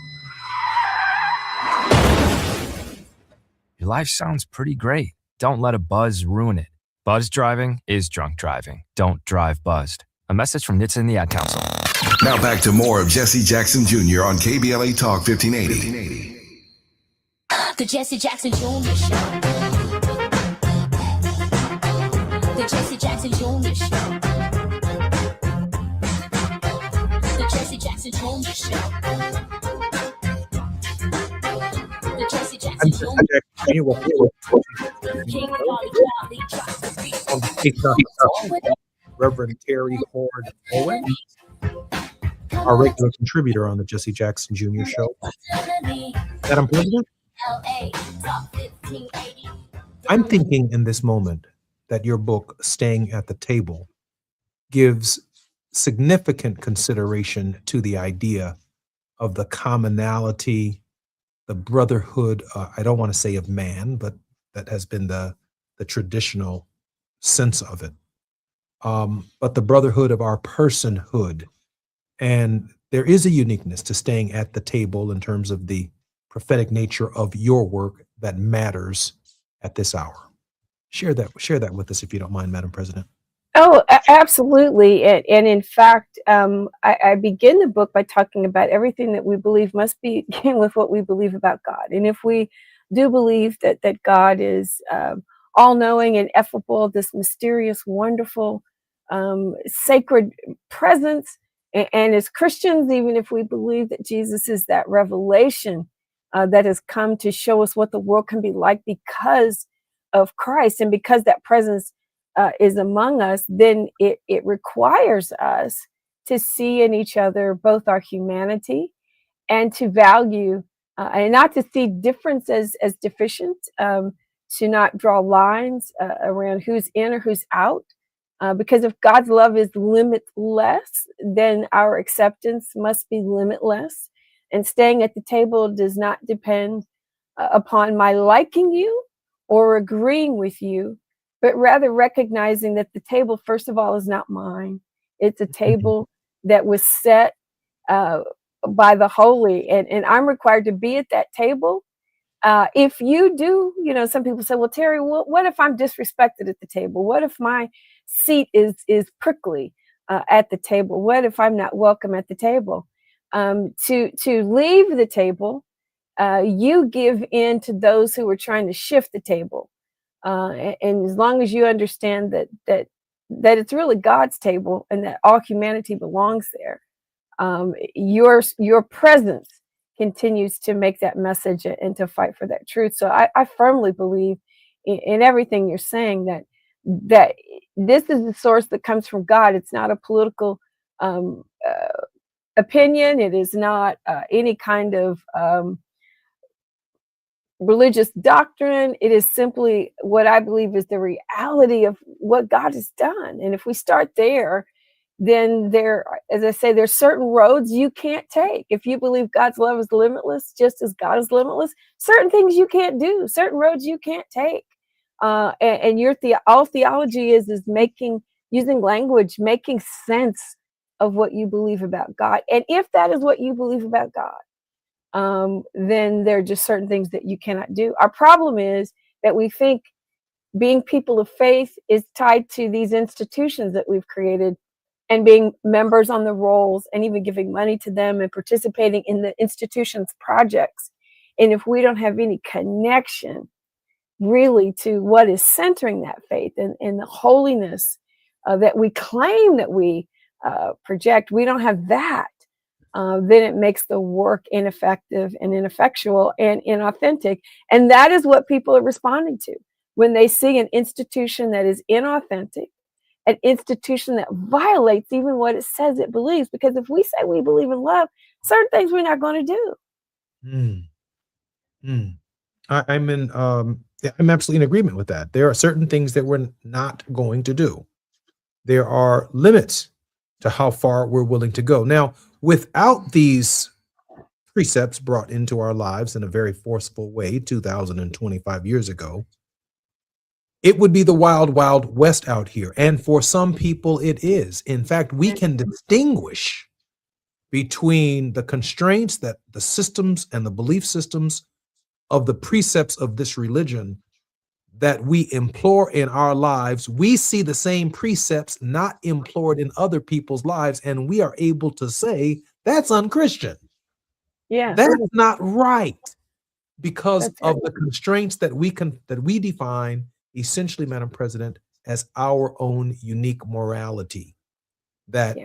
Your life sounds pretty great. Don't let a buzz ruin it. Buzz driving is drunk driving. Don't drive buzzed. A message from NHTSA and the Ad Council. Now back to more of Jesse Jackson Jr. on KBLA Talk 1580. The Jesse Jackson Jr. Show. The Jesse Jackson Jr. Show. The Jesse Jackson Jr. Show. The Jesse Jackson Jr. Reverend Terry Hoard Owens, our regular contributor on the Jesse Jackson Jr. Show. Madam President, I'm thinking in this moment that your book, Staying at the Table, gives significant consideration to the idea of the commonality, the brotherhood, I don't want to say of man, but that has been the traditional sense of it. But the brotherhood of our personhood. And there is a uniqueness to staying at the table in terms of the prophetic nature of your work that matters at this hour. Share that with us if you don't mind, Madam President. Oh, absolutely. And in fact, I begin the book by talking about everything that we believe must begin with what we believe about God. And if we do believe that God is all-knowing and effable, this mysterious, wonderful, sacred presence, and as Christians, even if we believe that Jesus is that revelation that has come to show us what the world can be like because of Christ, and because that presence is among us, then it requires us to see in each other both our humanity and to value and not to see difference as deficient, to not draw lines around who's in or who's out. Because if God's love is limitless, then our acceptance must be limitless. And staying at the table does not depend upon my liking you or agreeing with you, but rather recognizing that the table, first of all, is not mine. It's a table that was set by the holy, and I'm required to be at that table. If you do, some people say, well, Terry, what if I'm disrespected at the table? What if my seat is prickly at the table? What if I'm not welcome at the table? To leave the table, you give in to those who are trying to shift the table. And as long as you understand that it's really God's table and that all humanity belongs there, your presence continues to make that message and to fight for that truth. So I firmly believe in everything you're saying, that this is the source that comes from God. It's not a political opinion. It is not any kind of religious doctrine. It is simply what I believe is the reality of what God has done. And if we start there, then as I say, there's certain roads you can't take. If you believe God's love is limitless, just as God is limitless, certain things you can't do, certain roads you can't take. And all theology is using language, making sense of what you believe about God. And if that is what you believe about God, then there are just certain things that you cannot do. Our problem is that we think being people of faith is tied to these institutions that we've created, and being members on the rolls and even giving money to them and participating in the institution's projects. And if we don't have any connection really to what is centering that faith and the holiness that we claim that we project, we don't have that, then it makes the work ineffective and ineffectual and inauthentic. And that is what people are responding to when they see an institution that is inauthentic, an institution that violates even what it says it believes. Because if we say we believe in love, certain things we're not going to do. I'm absolutely in agreement with that. There are certain things that we're not going to do. There are limits to how far we're willing to go. Now, without these precepts brought into our lives in a very forceful way 2025 years ago, it would be the wild, wild west out here. And for some people, it is. In fact, we can distinguish between the constraints that the systems and the belief systems of the precepts of this religion that we implore in our lives. We see the same precepts not implored in other people's lives, and we are able to say that's unchristian. Yeah, that's not right, because of the constraints that we define essentially, Madam President, as our own unique morality. That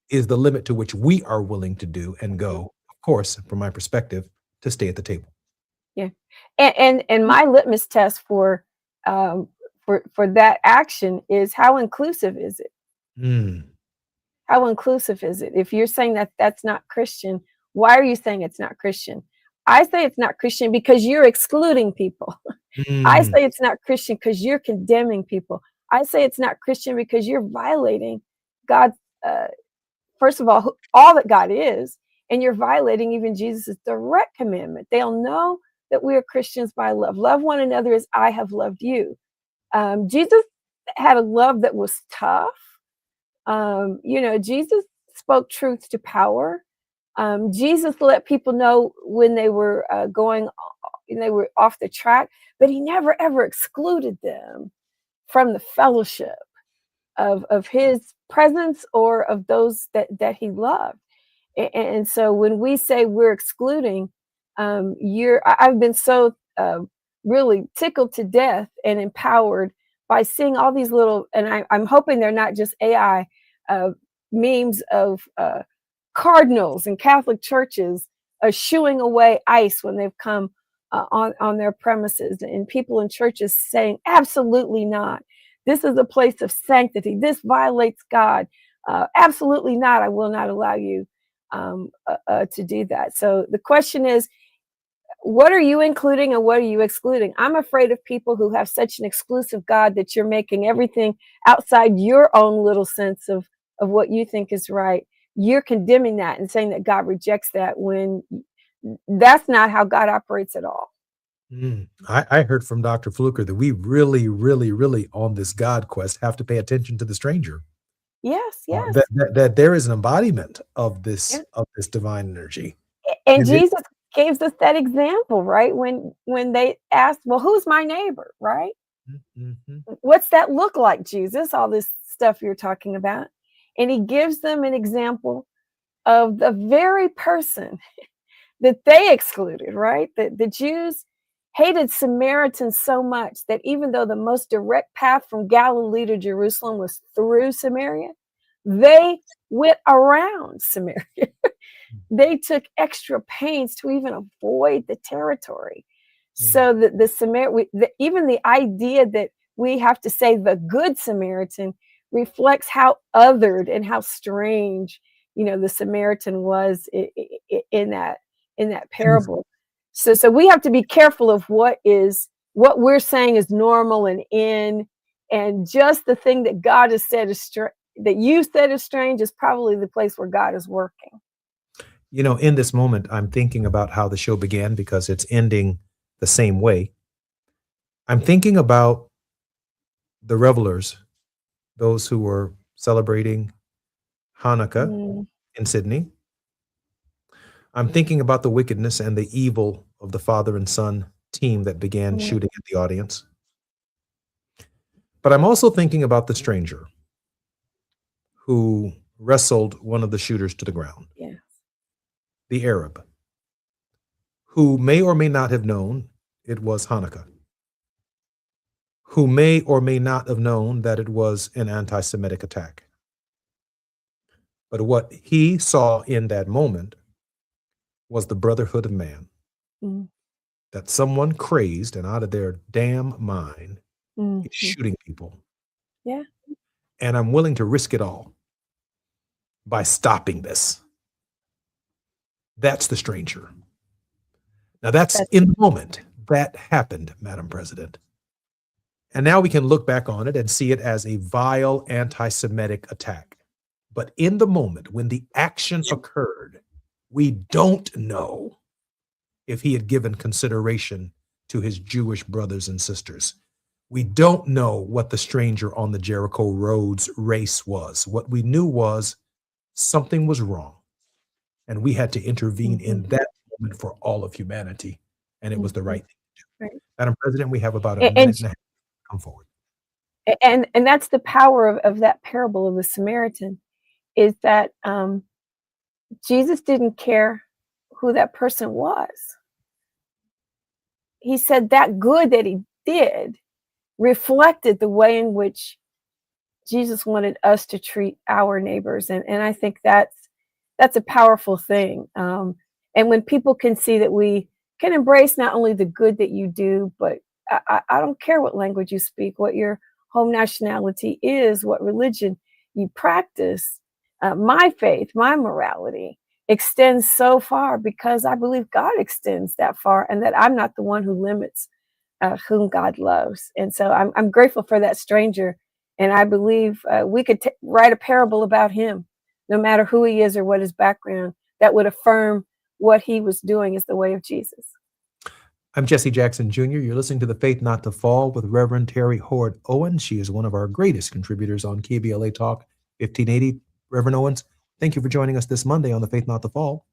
is the limit to which we are willing to do and go, of course, from my perspective, to stay at the table. Yeah. And my litmus test for that action is, how inclusive is it? How inclusive is it? If you're saying that that's not Christian, why are you saying it's not Christian? I say it's not Christian because you're excluding people. I say it's not Christian because you're condemning people. I say it's not Christian because you're violating God, first of all that God is, and you're violating even Jesus' direct commandment. They'll know that we are Christians by love. Love one another as I have loved you. Jesus had a love that was tough. Jesus spoke truth to power. Jesus let people know when they were they were off the track, but he never ever excluded them from the fellowship of his presence or of those that he loved. And so when we say we're excluding, I've been so really tickled to death and empowered by seeing all these little, and I'm hoping they're not just AI memes of cardinals and Catholic churches shooing away ICE when they've come on their premises, and people in churches saying, absolutely not. This is a place of sanctity. This violates God. Absolutely not. I will not allow you to do that. So the question is, what are you including and what are you excluding? I'm afraid of people who have such an exclusive God that you're making everything outside your own little sense of what you think is right. You're condemning that and saying that God rejects that, when that's not how God operates at all. I heard from Dr. Fluker that we really, really, really on this God quest have to pay attention to the stranger. Yes, yes. That there is an embodiment of this divine energy. And And it- Jesus gave us that example, right? When they asked, well, who's my neighbor, right? What's that look like, Jesus? All this stuff you're talking about. And he gives them an example of the very person that they excluded, right? The Jews hated Samaritans so much that even though the most direct path from Galilee to Jerusalem was through Samaria, they went around Samaria. They took extra pains to even avoid the territory. So that even the idea that we have to say the good Samaritan reflects how othered and how strange, the Samaritan was in that parable. So we have to be careful of what we're saying is normal and in, and just the thing that God has said that you said is strange is probably the place where God is working. In this moment, I'm thinking about how the show began because it's ending the same way. I'm thinking about the revelers, those who were celebrating Hanukkah in Sydney. I'm thinking about the wickedness and the evil of the father and son team that began shooting at the audience. But I'm also thinking about the stranger who wrestled one of the shooters to the ground. Yeah. The Arab, who may or may not have known it was Hanukkah, who may or may not have known that it was an anti-Semitic attack. But what he saw in that moment was the brotherhood of man, that someone crazed and out of their damn mind is shooting people. Yeah. And I'm willing to risk it all by stopping this. That's the stranger. Now that's in the moment that happened, Madam President. And now we can look back on it and see it as a vile anti-Semitic attack. But in the moment when the action occurred, we don't know if he had given consideration to his Jewish brothers and sisters. We don't know what the stranger on the Jericho roads race was. What we knew was something was wrong. And we had to intervene in that moment for all of humanity. And it was the right thing to do. Right. Madam President, we have about a minute and a half to come forward. And that's the power of that parable of the Samaritan, is that Jesus didn't care who that person was. He said that good that he did reflected the way in which Jesus wanted us to treat our neighbors. And I think that's a powerful thing. And when people can see that we can embrace not only the good that you do, but I don't care what language you speak, what your home nationality is, what religion you practice. My faith, my morality extends so far because I believe God extends that far, and that I'm not the one who limits whom God loves. And so I'm grateful for that stranger. And I believe we could write a parable about him, no matter who he is or what his background, that would affirm what he was doing is the way of Jesus. I'm Jesse Jackson Jr. You're listening to The Faith Not to Fall with Reverend Terry Hord Owen. She is one of our greatest contributors on KBLA Talk 1580. Reverend Owens, thank you for joining us this Monday on The Faith Not to Fall.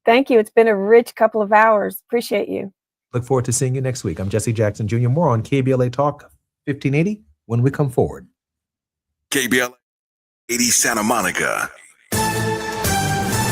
Thank you. It's been a rich couple of hours. Appreciate you. Look forward to seeing you next week. I'm Jesse Jackson Jr. More on KBLA Talk 1580 when we come forward. KBLA 80 Santa Monica.